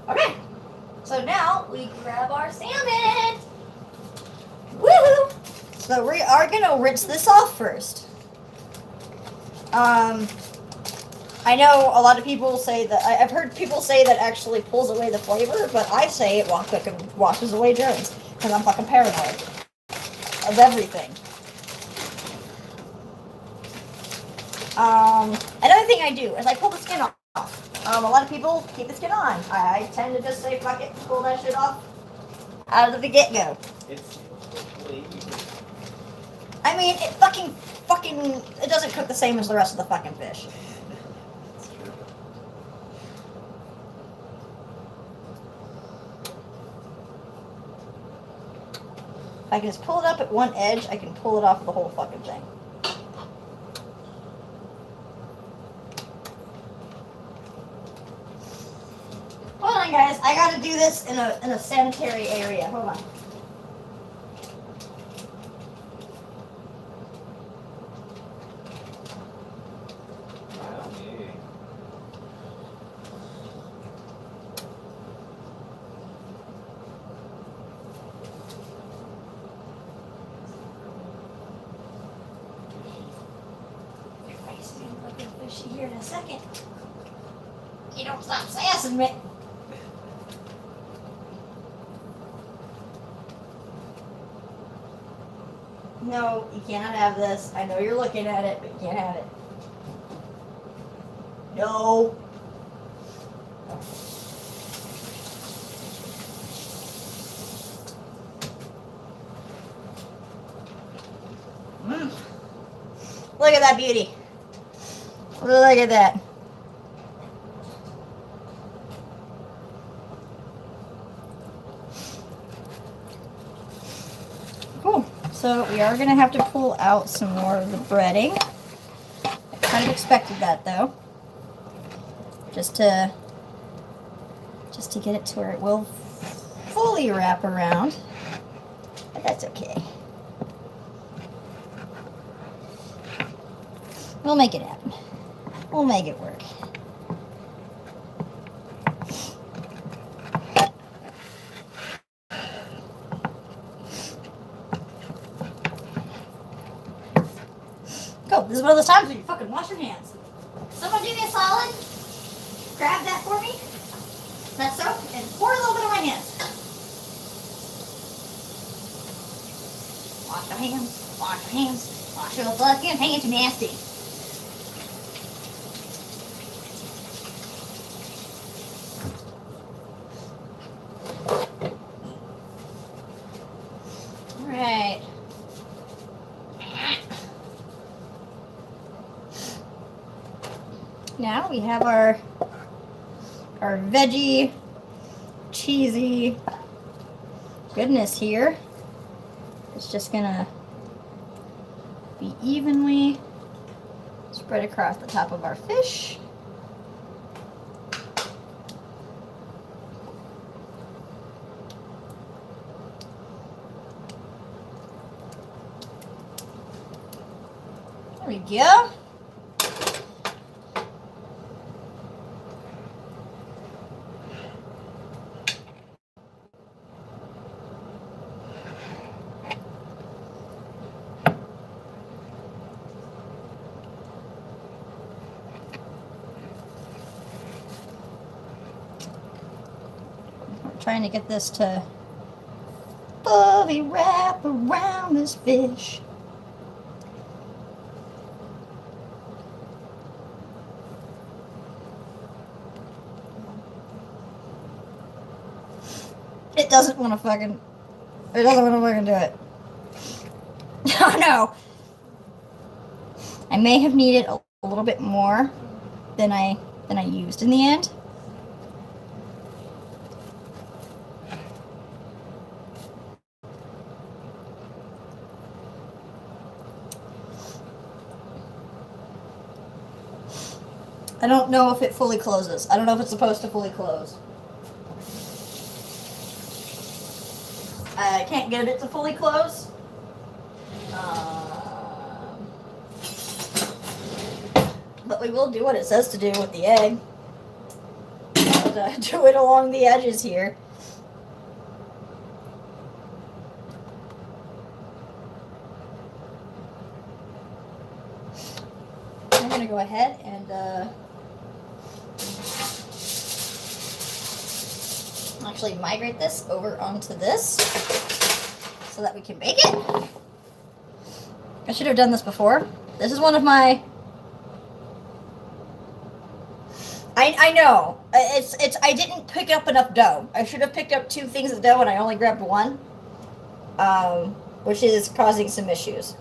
Okay. So now we grab our salmon. Woohoo! So we are gonna rinse this off first. I know a lot of people say that, I've heard people say that actually pulls away the flavor, but I say it washes away germs, because I'm fucking paranoid of everything. Another thing I do is I pull the skin off. A lot of people keep the skin on. I tend to just say fuck it, pull that shit off out of the get-go. It's way easier. I mean, it fucking, it doesn't cook the same as the rest of the fucking fish. It's true. If I can just pull it up at one edge, I can pull it off the whole fucking thing. Hold on, guys. I gotta do this in a sanitary area. Hold on. Yeah. Your face is gonna look fishy here in a second. You don't stop sassing me. No, you cannot have this. I know you're looking at it, but you can't have it. No. Look at that beauty. Look at that. Cool. So we are going to have to pull out some more of the breading. I kind of expected that though. Just to get it to where it will fully wrap around. But that's okay. We'll make it happen. We'll make it work. Go. This is one of those times when you fucking wash your hands. Someone do me a solid. Grab that for me. That soap and pour a little bit on my hands. Wash your hands. Wash your hands. Wash your fucking hands, you nasty. Alright. Now we have our veggie, cheesy goodness here. It's just gonna be evenly spread across the top of our fish. we go. Trying to get this to fully wrap around this fish. It doesn't want to fucking do it. Oh no. I may have needed a little bit more than I used in the end. I don't know if it fully closes. I don't know if it's supposed to fully close. I can't get it to fully close. But we will do what it says to do with the egg. Do it along the edges here. I'm going to go ahead and actually migrate this over onto this so that we can bake it. I should have done this before. This is one of my... I know. I didn't pick up enough dough. I should have picked up 2 things of dough and I only grabbed 1. Which is causing some issues.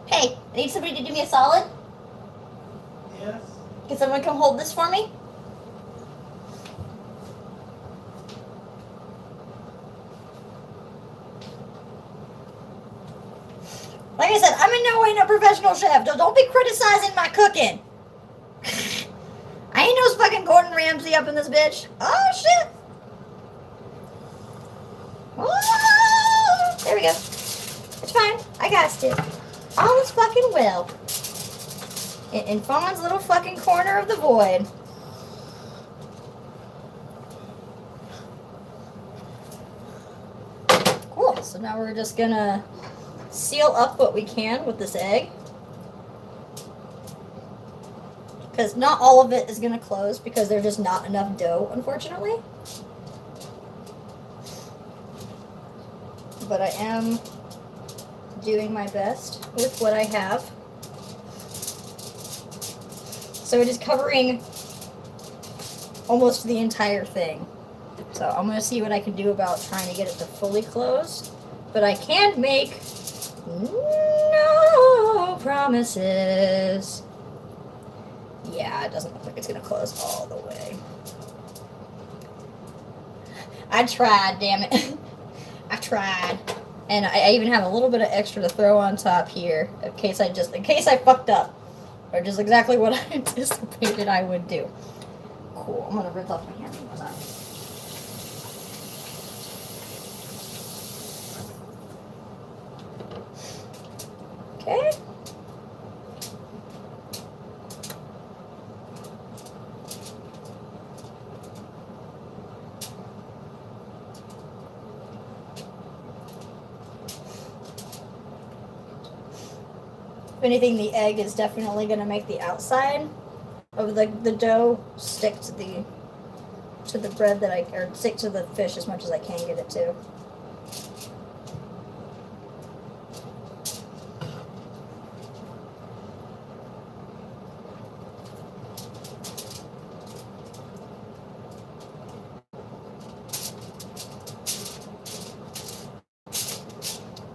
Hey, I need somebody to do me a solid. Yes. Can someone come hold this for me? Like I said, I'm in no way no professional chef. Don't be criticizing my cooking. I ain't no fucking Gordon Ramsay up in this bitch. Oh, shit. Oh, there we go. It's fine. I got it. All is fucking well. In Fawn's little fucking corner of the void. Cool. So now we're just gonna seal up what we can with this egg. Because not all of it is going to close because there's just not enough dough, unfortunately. But I am doing my best with what I have. So it is covering almost the entire thing. So I'm going to see what I can do about trying to get it to fully close. But I can't make no promises. Yeah, it doesn't look like it's going to close all the way. I tried, damn it. I tried. And I even have a little bit of extra to throw on top here in case I fucked up. Or just exactly what I anticipated I would do. Cool. I'm going to rinse off my hands one more time. Okay. If anything, the egg is definitely going to make the outside of the dough stick to the bread or stick to the fish as much as I can get it to.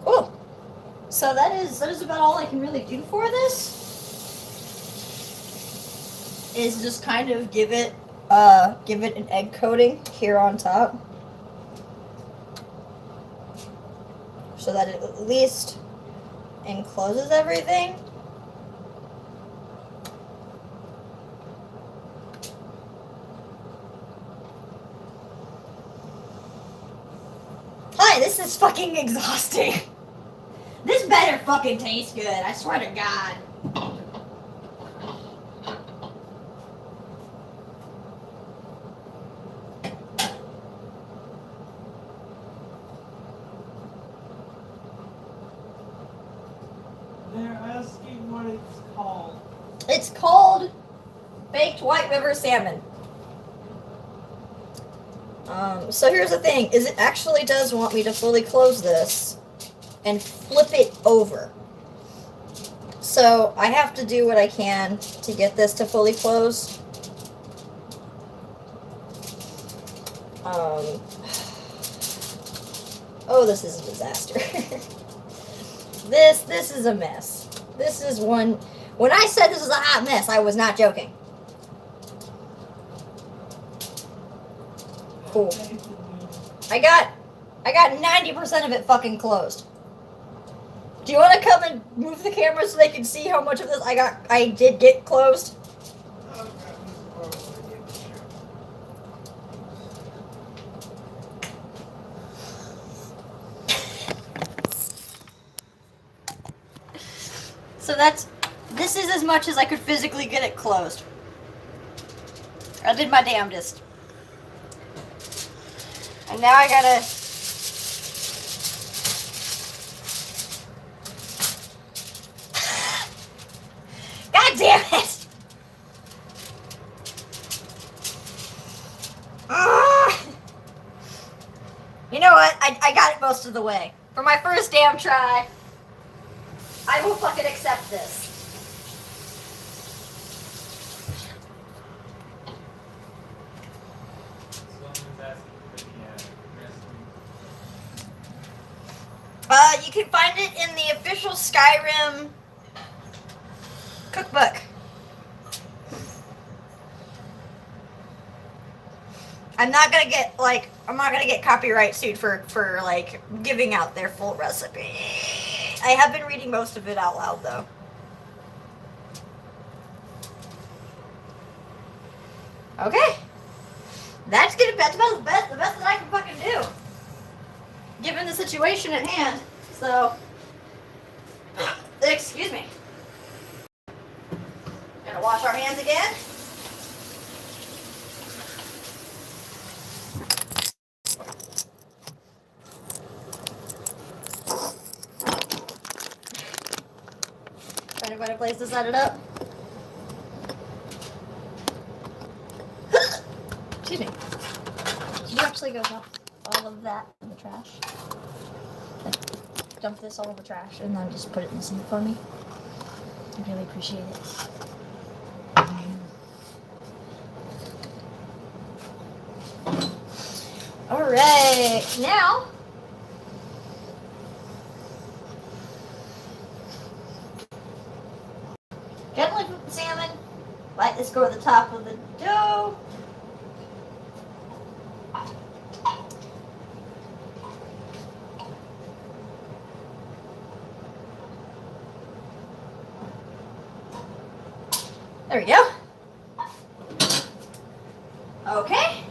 Cool. So that is about all I can really do for this. Is just kind of give it an egg coating here on top, so that it at least encloses everything. Hi, this is fucking exhausting. This better fucking taste good. I swear to God. They're asking what it's called. It's called baked white river salmon. So here's the thing, is it actually does want me to fully close this and flip it over. So I have to do what I can to get this to fully close. Oh, this is a disaster. This is a mess. This is one. When I said this was a hot mess, I was not joking. Cool. I got 90% of it fucking closed. Do you want to come and move the camera so they can see how much of this I did get closed? So this is as much as I could physically get it closed. I did my damnedest. And now I gotta... God damn it! You know what? I got it most of the way. For my first damn try, I will fucking accept this. You can find it in the official Skyrim cookbook. I'm not gonna get copyright sued for like giving out their full recipe. I have been reading most of it out loud though. Okay. That's the best that I can fucking do. Given the situation at hand. So, excuse me. Gonna wash our hands again. Trying to find a place to set it up. Excuse me. Did you actually go dump all of that in the trash? Dump this all in the trash and then just put it in the sink for me. I really appreciate it. Alright, now gently flip the salmon. Let this go to the top of the dough. There we go. Okay.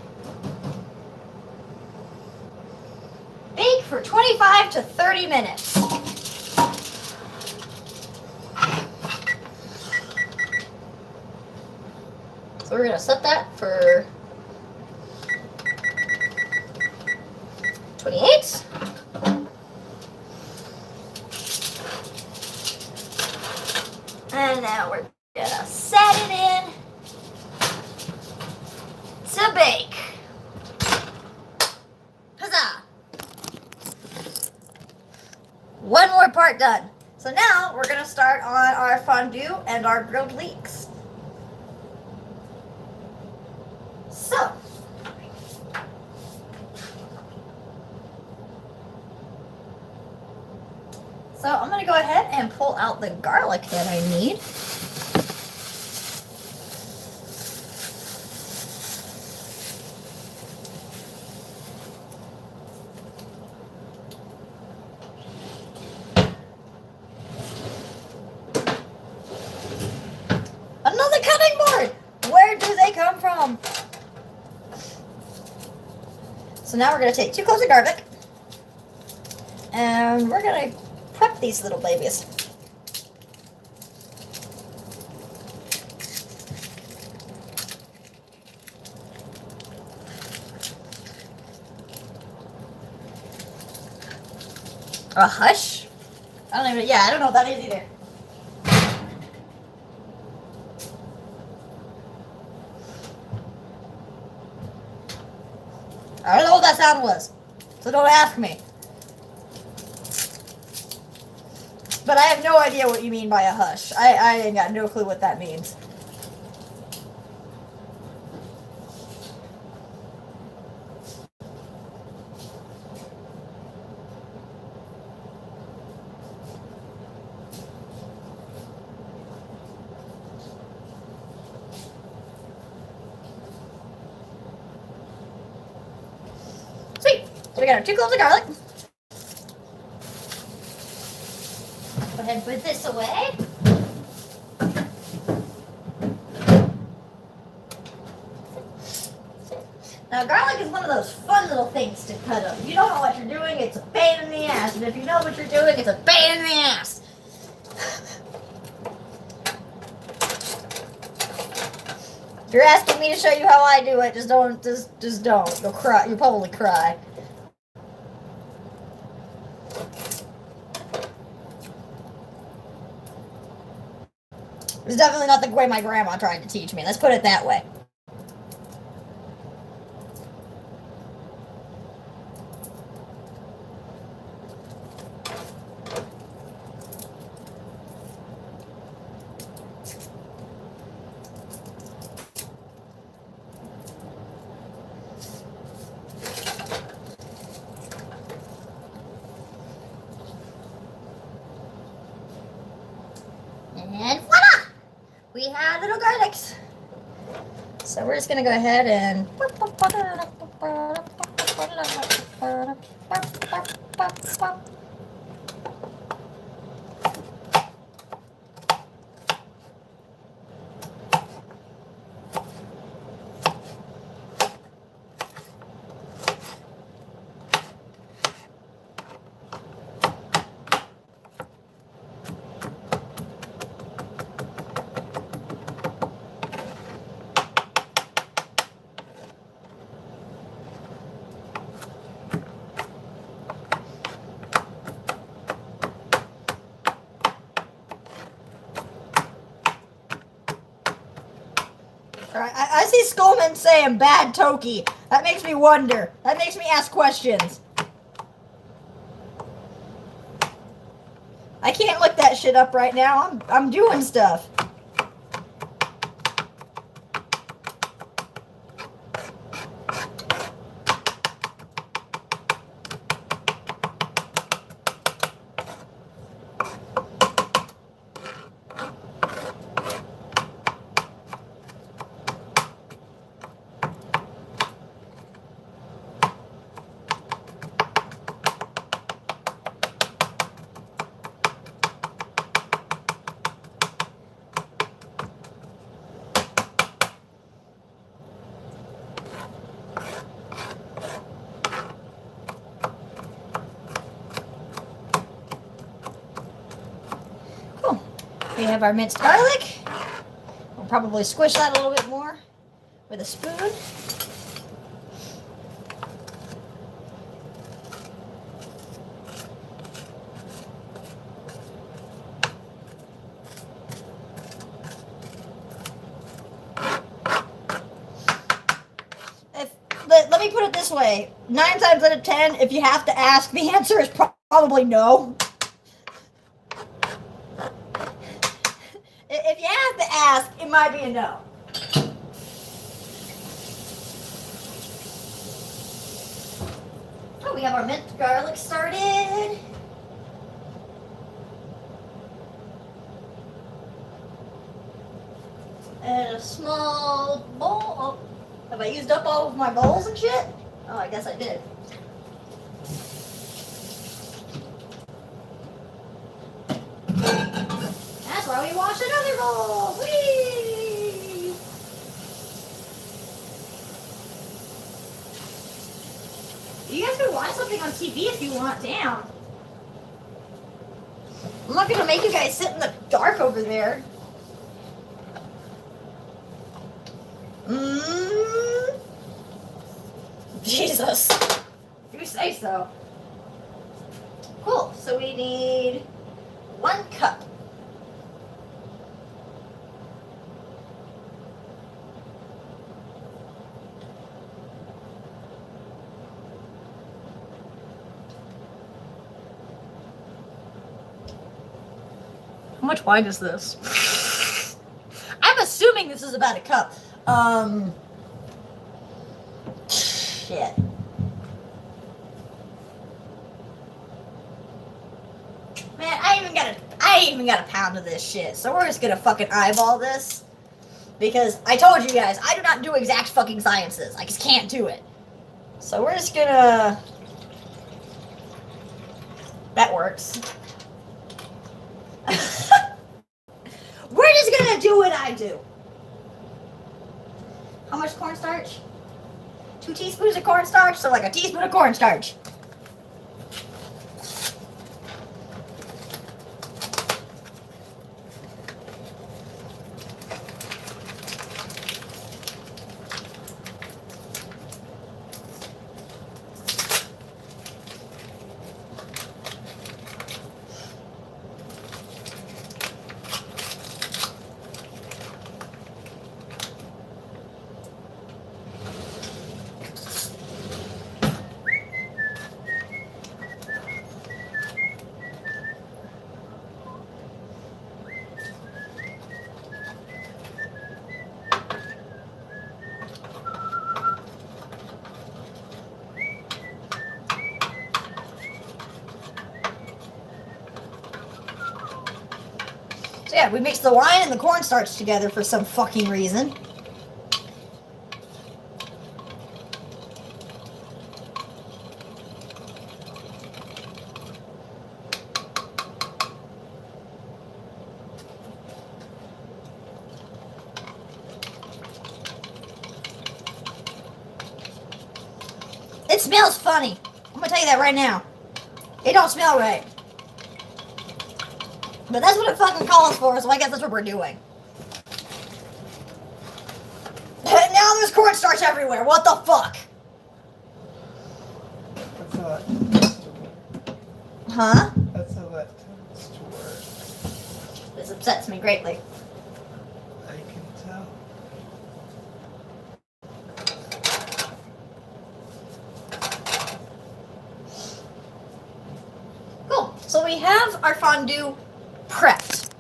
Bake for 25 to 30 minutes. So we're gonna set that for 28. And now we're gonna set it in to bake. Huzzah! One more part done. So now we're gonna start on our fondue and our grilled leeks. So I'm gonna go ahead and pull out the garlic that I need. Another cutting board! Where do they come from? So now we're gonna take 2 cloves of garlic and we're gonna prep these little babies. A hush? I don't know what that is either. I don't know what that sound was, so don't ask me. But I have no idea what you mean by a hush. I ain't got no clue what that means. Sweet. So we got our 2 cloves of garlic. Go ahead and put this away. Now garlic is one of those fun little things to cut up. If you don't know what you're doing, it's a pain in the ass. And if you know what you're doing, it's a pain in the ass. If you're asking me to show you how I do it, just don't. You'll cry. You'll probably cry. It's definitely not the way my grandma tried to teach me. Let's put it that way. And voila! We have little garlics. So we're just gonna go ahead and I see Skullman saying bad Toki. That makes me wonder. That makes me ask questions. I can't look that shit up right now. I'm doing stuff. We have our minced garlic. We'll probably squish that a little bit more with a spoon. Let me put it this way. 9 times out of 10, if you have to ask, the answer is probably no. If you have to ask, it might be a no. Oh, we have our minced garlic started. And a small bowl. Oh, have I used up all of my bowls and shit? Oh, I guess I did. That's why we wash another bowl. Whee! You guys can watch something on TV if you want. Damn. I'm not gonna make you guys sit in the dark over there. Jesus. You say so. Cool. So we need 1 cup. How much wine is this? I'm assuming this is about a cup. Shit. Man, I ain't even got a pound of this shit. So we're just gonna fucking eyeball this. Because I told you guys, I do not do exact fucking sciences. I just can't do it. So we're just gonna... That works. We're just gonna do what I do. How much cornstarch? 2 teaspoons of cornstarch, so like a teaspoon of cornstarch. So yeah, we mixed the wine and the cornstarch together for some fucking reason. It smells funny. I'm gonna tell you that right now. It don't smell right. But that's what it fucking calls for, so I guess that's what we're doing. And now there's cornstarch everywhere. What the fuck? That's how that tends to work. Huh? That's how that tends to work. This upsets me greatly. I can tell. Cool. So we have our fondue prepped.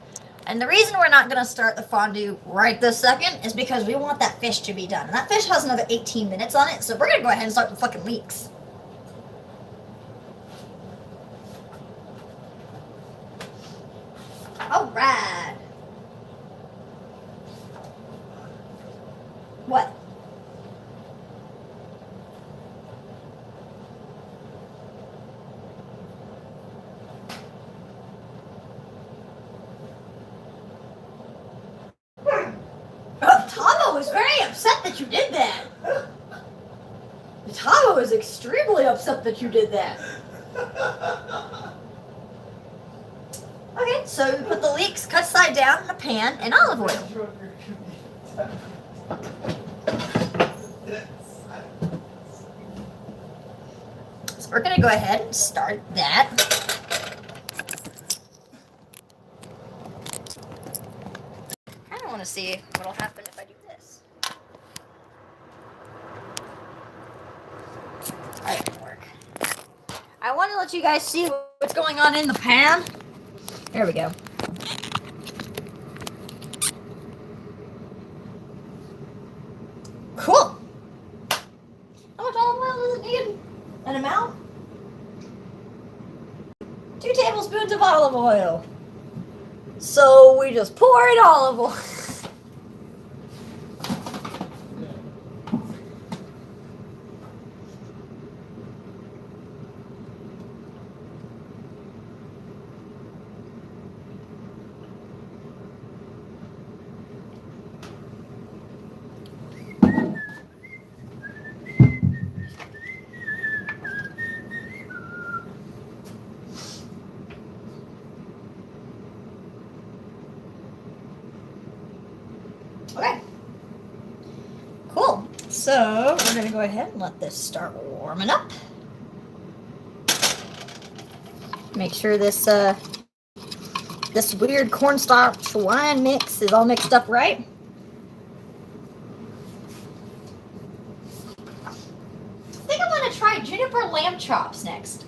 And the reason we're not going to start the fondue right this second is because we want that fish to be done. And that fish has another 18 minutes on it, so we're going to go ahead and start the fucking leeks. Alright. What? Tavo was very upset that you did that. Tavo is extremely upset that you did that. Okay, so we put the leeks cut side down in a pan in olive oil. So we're gonna go ahead and start that. I don't want to see what'll happen if I do this. That didn't work. I want to let you guys see what's going on in the pan. There we go. Cool. How much olive oil does it need? An amount? 2 tablespoons of olive oil. So we just pour in olive oil. So we're gonna go ahead and let this start warming up. Make sure this this weird cornstarch wine mix is all mixed up right. I think I'm gonna try juniper lamb chops next.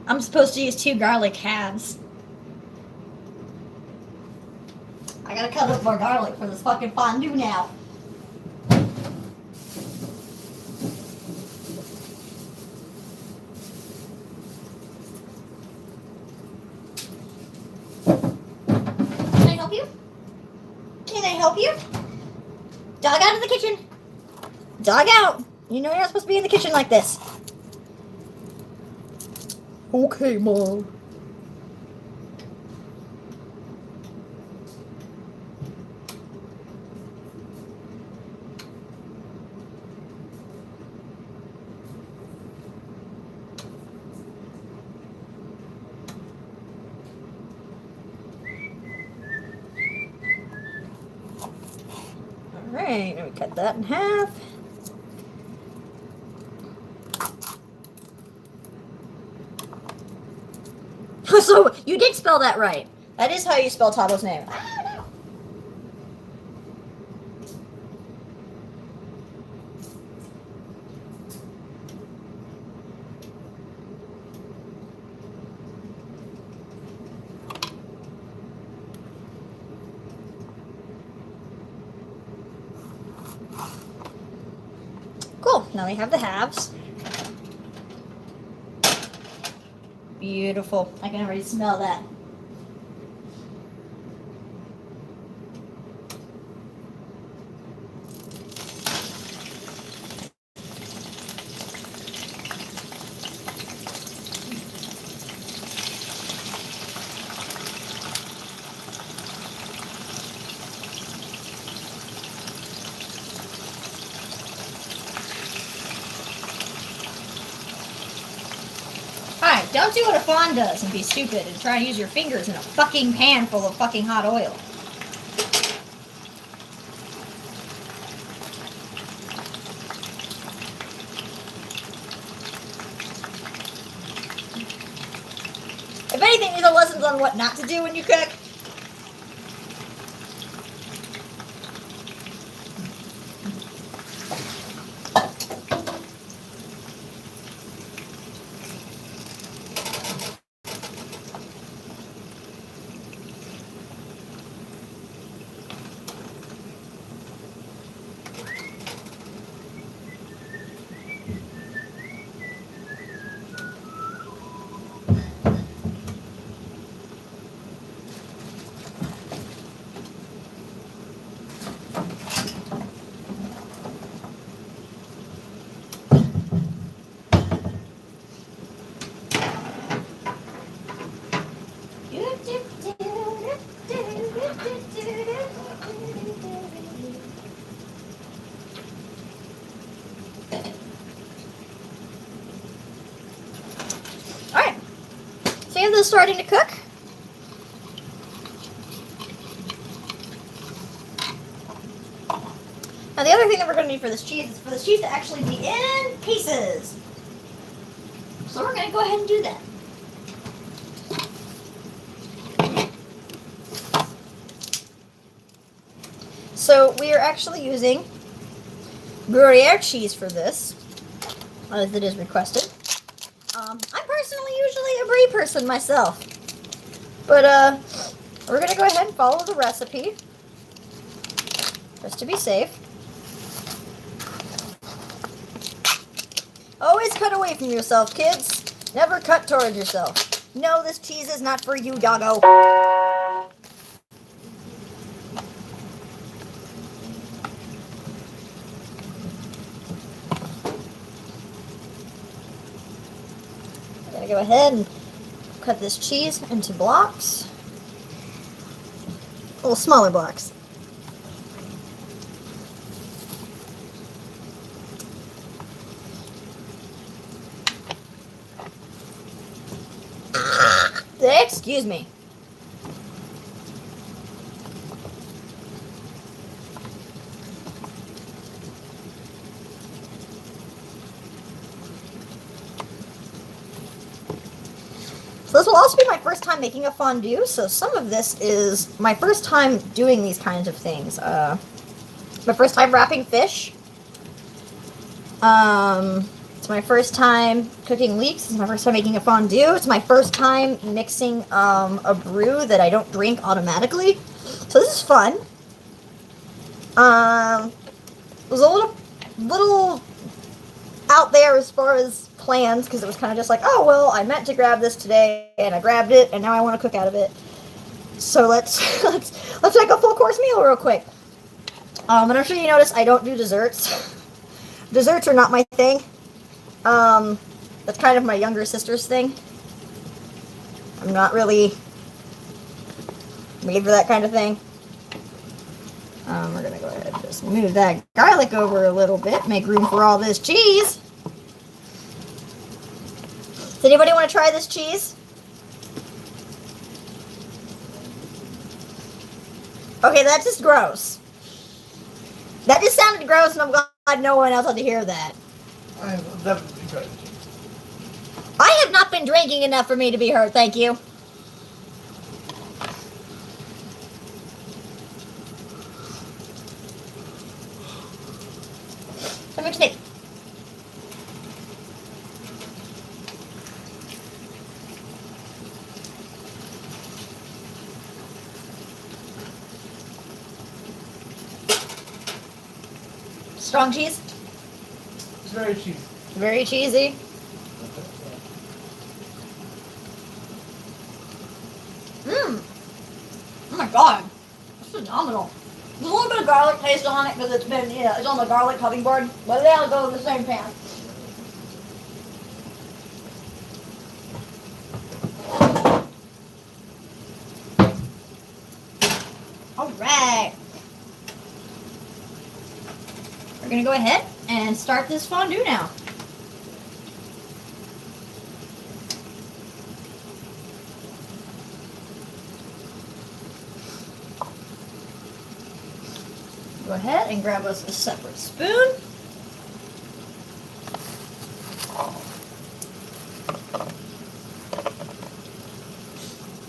I'm supposed to use 2 garlic halves. I gotta cut up more garlic for this fucking fondue now. Can I help you? Can I help you? Dog out of the kitchen. Dog out. You know you're not supposed to be in the kitchen like this. Okay, Mom. Alright, let me cut that in half. So, you did spell that right. That is how you spell Toddle's name. I don't know. Cool. Now we have the halves. Beautiful. I can already smell that. Don't do what a fawn does and be stupid and try and use your fingers in a fucking pan full of fucking hot oil. If anything, these are lessons on what not to do when you cook. Alright, so you have this starting to cook. Now the other thing that we're going to need for this cheese is for this cheese to actually be in pieces. So we're going to go ahead and do that. So we are actually using Gruyere cheese for this, as it is requested. I'm personally usually a brie person myself, but we're gonna go ahead and follow the recipe just to be safe. Always cut away from yourself, kids. Never cut towards yourself. No, this cheese is not for you, doggo. gonna go ahead and cut this cheese into blocks. Little smaller blocks. Excuse me. So this will also be my first time making a fondue, so some of this is my first time doing these kinds of things. My first time wrapping fish. It's my first time cooking leeks. It's my first time making a fondue. It's my first time mixing a brew that I don't drink automatically. So this is fun. It was a little out there as far as plans, because it was kind of just like, oh well, I meant to grab this today and I grabbed it and now I want to cook out of it. So let's make a full course meal real quick. And I'm sure you noticed I don't do desserts. Desserts are not my thing. That's kind of my younger sister's thing. I'm not really made for that kind of thing. We're gonna go ahead and just move that garlic over a little bit, make room for all this cheese. Does anybody want to try this cheese? Okay, that's just gross. That just sounded gross, and I'm glad no one else had to hear that. I have definitely tried it. I have not been drinking enough for me to be hurt, thank you. Let me take. Strong cheese? It's very cheesy. Very cheesy. Oh my god. That's phenomenal. There's a little bit of garlic taste on it because it's been, it's on the garlic cutting board, but they all go in the same pan. Alright. We're gonna go ahead and start this fondue now. Go ahead and grab us a separate spoon.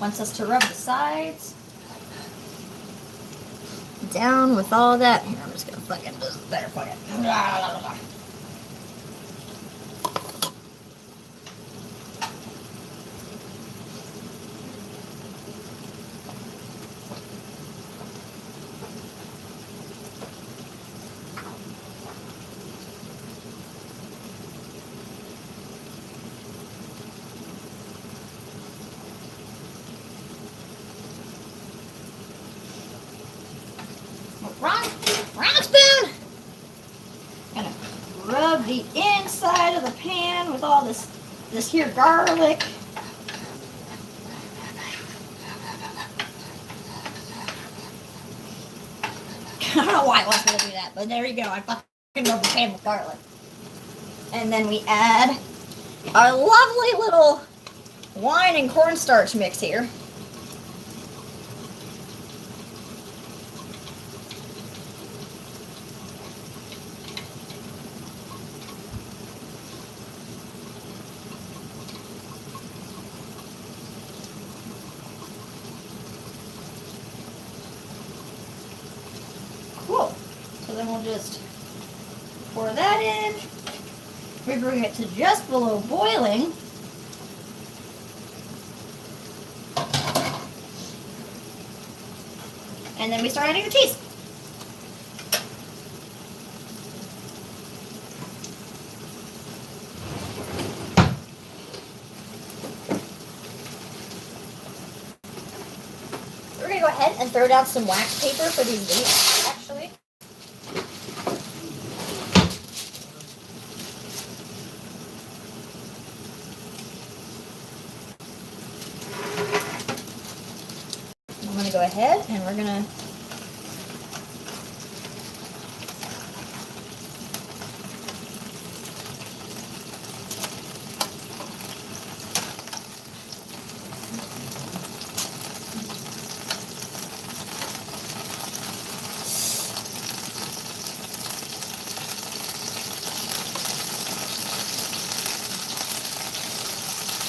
Wants us to rub the sides. Down with all that. Here, I'm just gonna fucking just better fuck it. Wrong spoon! Gonna rub the inside of the pan with all this here garlic. I don't know why it wants me to do that, but there you go. I fucking rub the pan with garlic. And then we add our lovely little wine and cornstarch mix here. Cool. So then we'll just pour that in. We bring it to just below boiling. And then we start adding the cheese. We're going to go ahead and throw down some wax paper for these leeks, actually. go ahead and we're gonna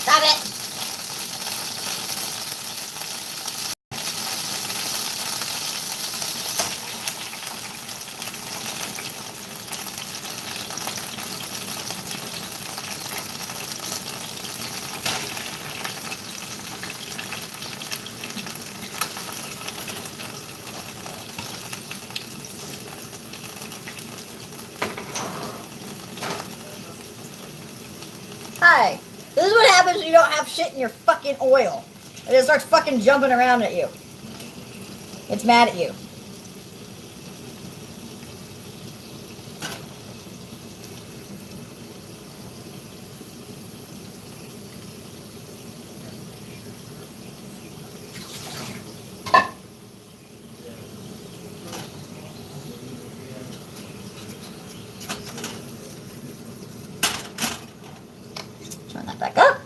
stop it. Hi. This is what happens when you don't have shit in your fucking oil. It just starts fucking jumping around at you. It's mad at you. Turn that back up.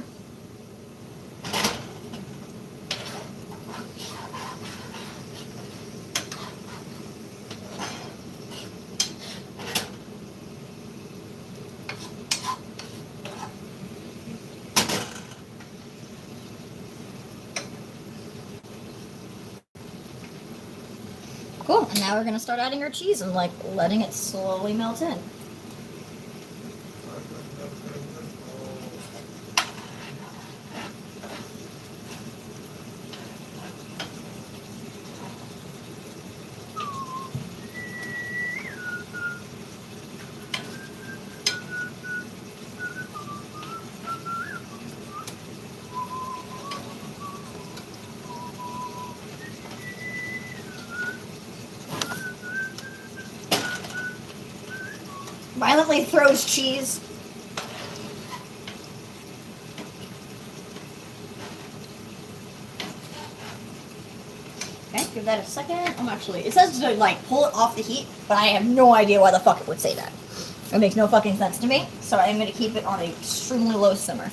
Cool, and now we're gonna start adding our cheese and like letting it slowly melt in. Violently throws cheese. Okay, give that a second. It says to like pull it off the heat, but I have no idea why the fuck it would say that. It makes no fucking sense to me, so I'm gonna keep it on an extremely low simmer.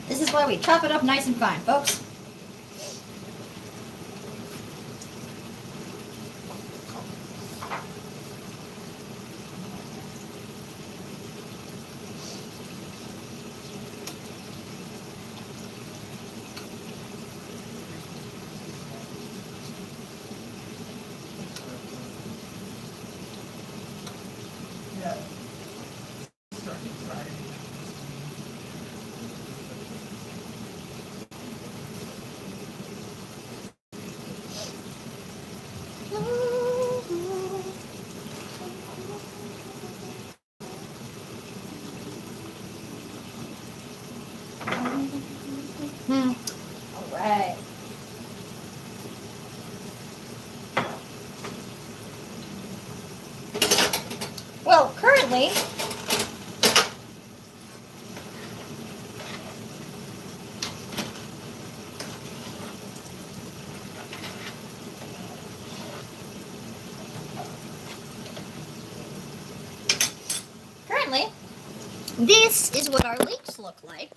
This is why we chop it up nice and fine, folks. Yeah. Starting Friday. All right. Well, currently, this is what our leeks look like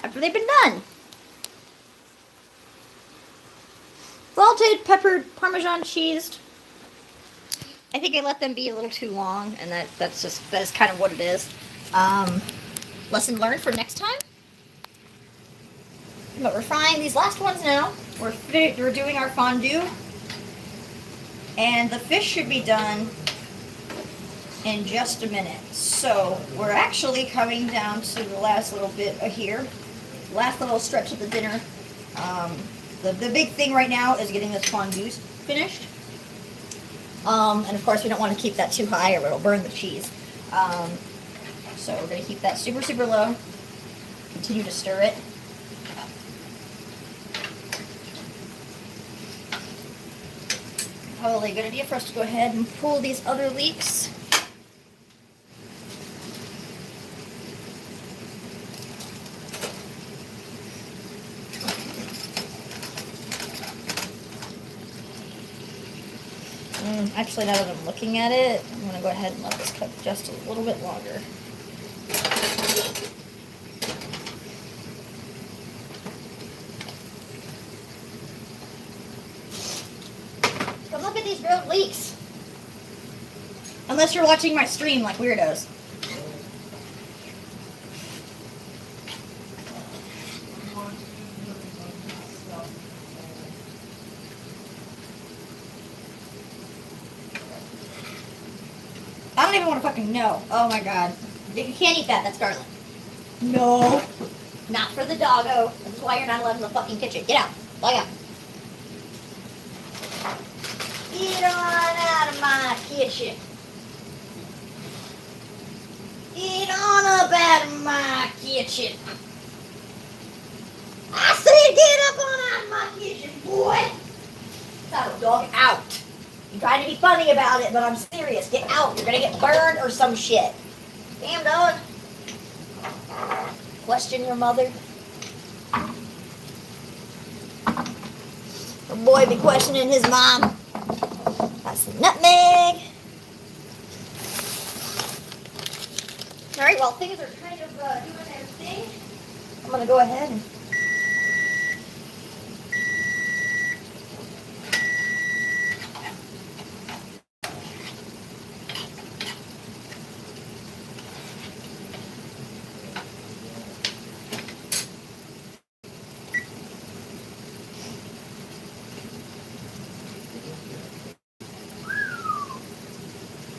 after they've been done. Salted, peppered, Parmesan cheesed. I think I let them be a little too long, and that's kind of what it is. Lesson learned for next time. But we're frying these last ones now. We're doing our fondue, and the fish should be done in just a minute. So we're actually coming down to the last little bit here, last little stretch of the dinner. The big thing right now is getting this fondue finished. And of course we don't want to keep that too high or it'll burn the cheese. So we're going to keep that super, super low. Continue to stir it. probably a good idea for us to go ahead and pull these other leeks. Actually, now that I'm looking at it, I'm going to go ahead and let this cook just a little bit longer. Come look at these grilled leeks. Unless you're watching my stream like weirdos. I don't even want to fucking know. Oh my god. You can't eat that. That's garlic. No. Not for the doggo. That's why you're not allowed in the fucking kitchen. Get out. Log out. Get on out of my kitchen. Get on up out of my kitchen. I said get up on out of my kitchen, boy. That dog out. You're trying to be funny about it, but I'm serious. Get out. You're going to get burned or some shit. Damn dog. Question your mother. The boy be questioning his mom. That's the nutmeg. Alright, while things are kind of doing their thing, I'm going to go ahead and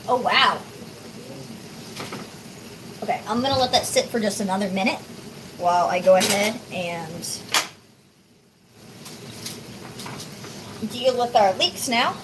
oh, wow. Okay, I'm going to let that sit for just another minute while I go ahead and deal with our leeks now.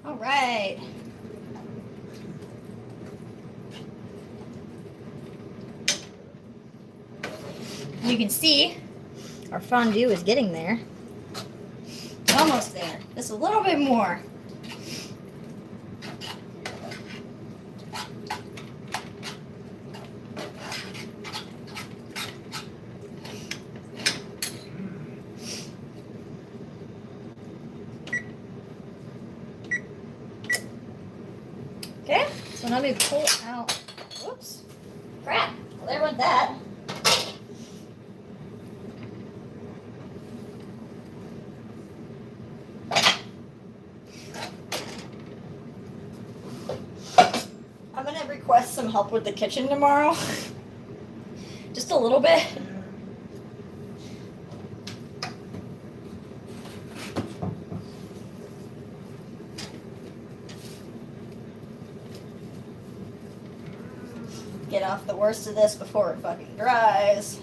All right. You can see our fondue is getting there. Almost there. Just a little bit more. Okay, so now we pull out. Whoops. Crap. Well, there went that. I'm gonna request some help with the kitchen tomorrow. Just a little bit. Get off the worst of this before it fucking dries.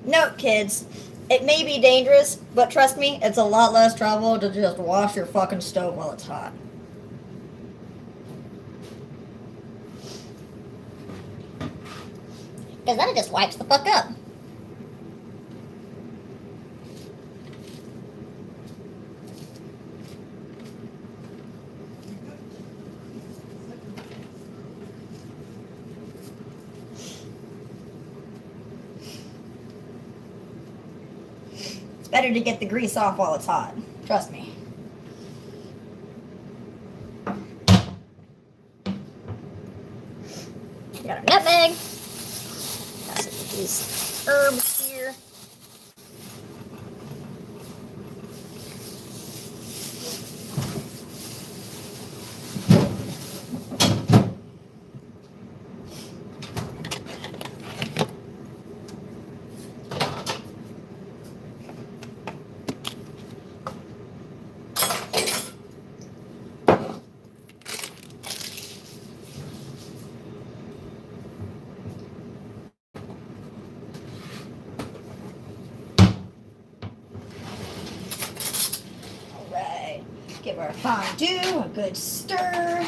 Note, kids, it may be dangerous, but trust me, it's a lot less trouble to just wash your fucking stove while it's hot. Because then it just wipes the fuck up. better to get the grease off while it's hot. Trust me. Got our nutmeg. Got some of these herbs here. Give our fondue a good stir.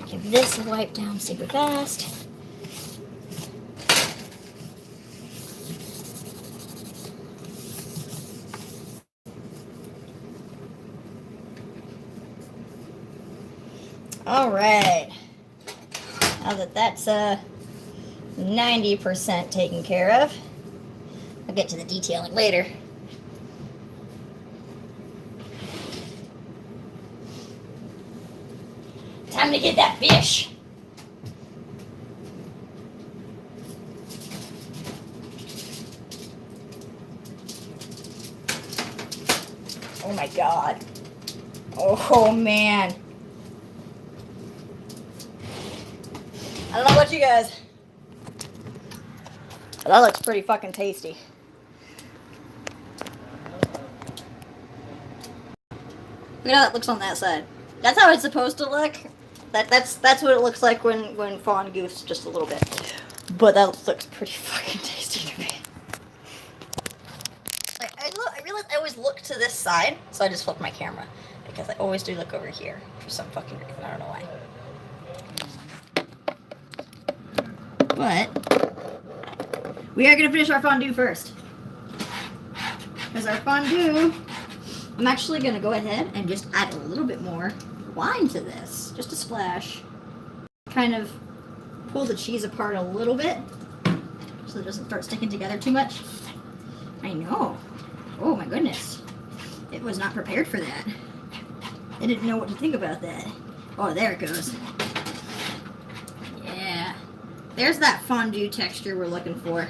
Give this a wipe down super fast. All right, now that that's 90% taken care of, I'll get to the detailing later. Time to get that fish. Oh my God. Oh man. I don't know about you guys, but that looks pretty fucking tasty. Look how that looks on that side. That's how it's supposed to look. That's what it looks like when fondue's just a little bit. But that looks pretty fucking tasty to me. I realize I always look to this side, so I just flipped my camera because I always do look over here for some fucking reason. I don't know why. But we are going to finish our fondue first. Because our fondue, I'm actually going to go ahead and just add a little bit more wine to this. Just a splash. Kind of pull the cheese apart a little bit so it doesn't start sticking together too much. I know. Oh my goodness. It was not prepared for that. I didn't know what to think about that. Oh, there it goes. Yeah. There's that fondue texture we're looking for.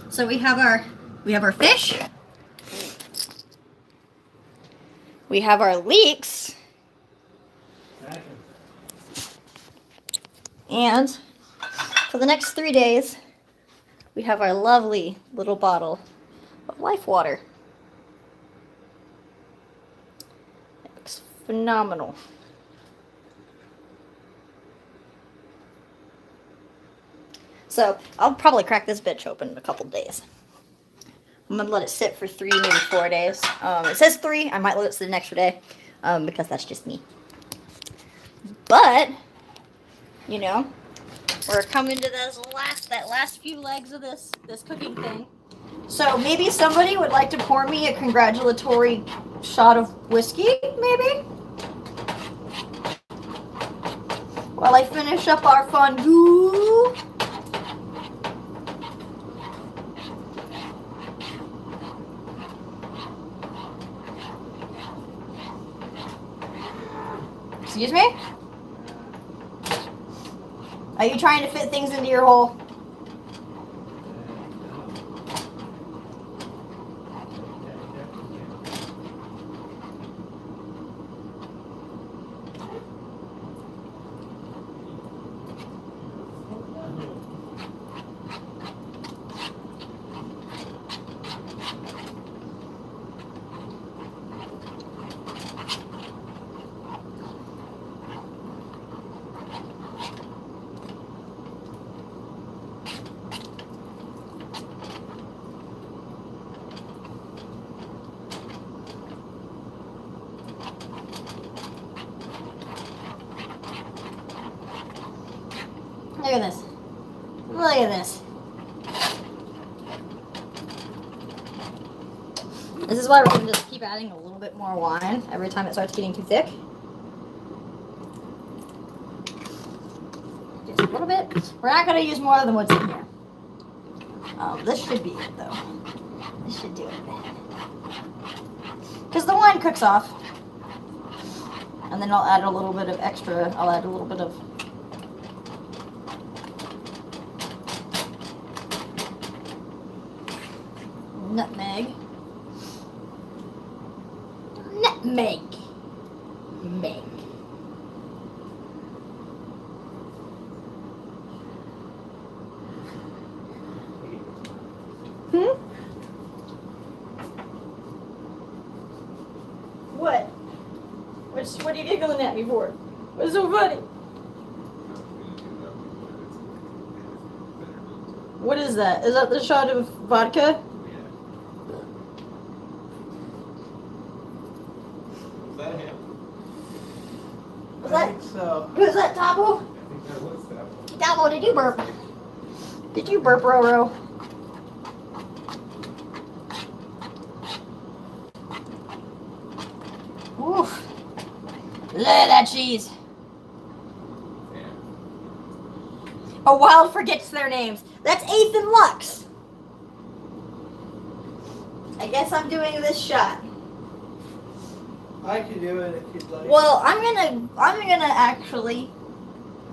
So we have our fish. We have our leeks. And for the next 3 days, we have our lovely little bottle of life water. It looks phenomenal. So I'll probably crack this bitch open in a couple days. I'm gonna let it sit for 3, maybe 4 days. It says 3. I might let it sit an extra day because that's just me. But you know, we're coming to that last few legs of this cooking thing. So maybe somebody would like to pour me a congratulatory shot of whiskey, maybe? While I finish up our fondue. Excuse me? Are you trying to fit things into your hole? Look at this. Look at this. This is why we're going to just keep adding a little bit more wine every time it starts getting too thick. Just a little bit. We're not going to use more than what's in here. This should be it, though. This should do it. Because the wine cooks off. And then I'll add a little bit of extra. I'll add a little bit of nutmeg. Nutmeg. Meg. What? What are you giggling at me for? What's so funny? What is that? Is that the shot of vodka? Was I that? think so. Was that Tabo? Tabo, did you burp? Did you burp, Roro? Oof. Look at that cheese. A wild forgets their names. That's AthenLux. I guess I'm doing this shot. I could do it if you'd like. Well, I'm gonna actually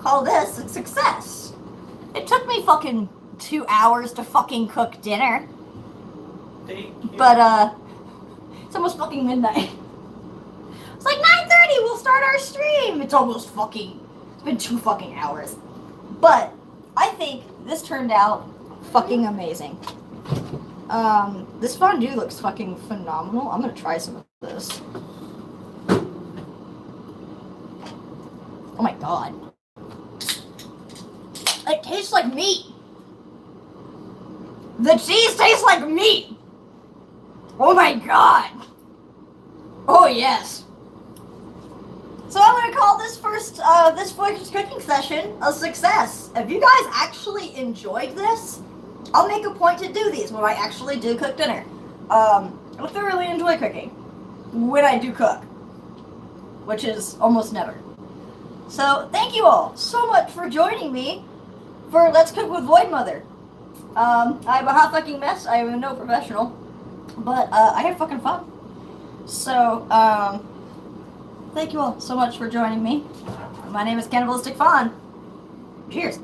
call this a success. It took me fucking 2 hours to fucking cook dinner. Thank you. But it's almost fucking midnight. It's like 9:30, we'll start our stream. It's been 2 fucking hours. But I think this turned out fucking amazing. This fondue looks fucking phenomenal. I'm gonna try some of this. Oh my god. It tastes like meat. The cheese tastes like meat. Oh my god. Oh yes. So I'm gonna call this first cooking session a success. If you guys actually enjoyed this, I'll make a point to do these when I actually do cook dinner. I thoroughly enjoy cooking when I do cook, which is almost never. So thank you all so much for joining me for Let's Cook with Void Mother. I'm a hot fucking mess. I am no professional, but I had fucking fun. So thank you all so much for joining me. My name is Cannibalistic Fawn. Cheers.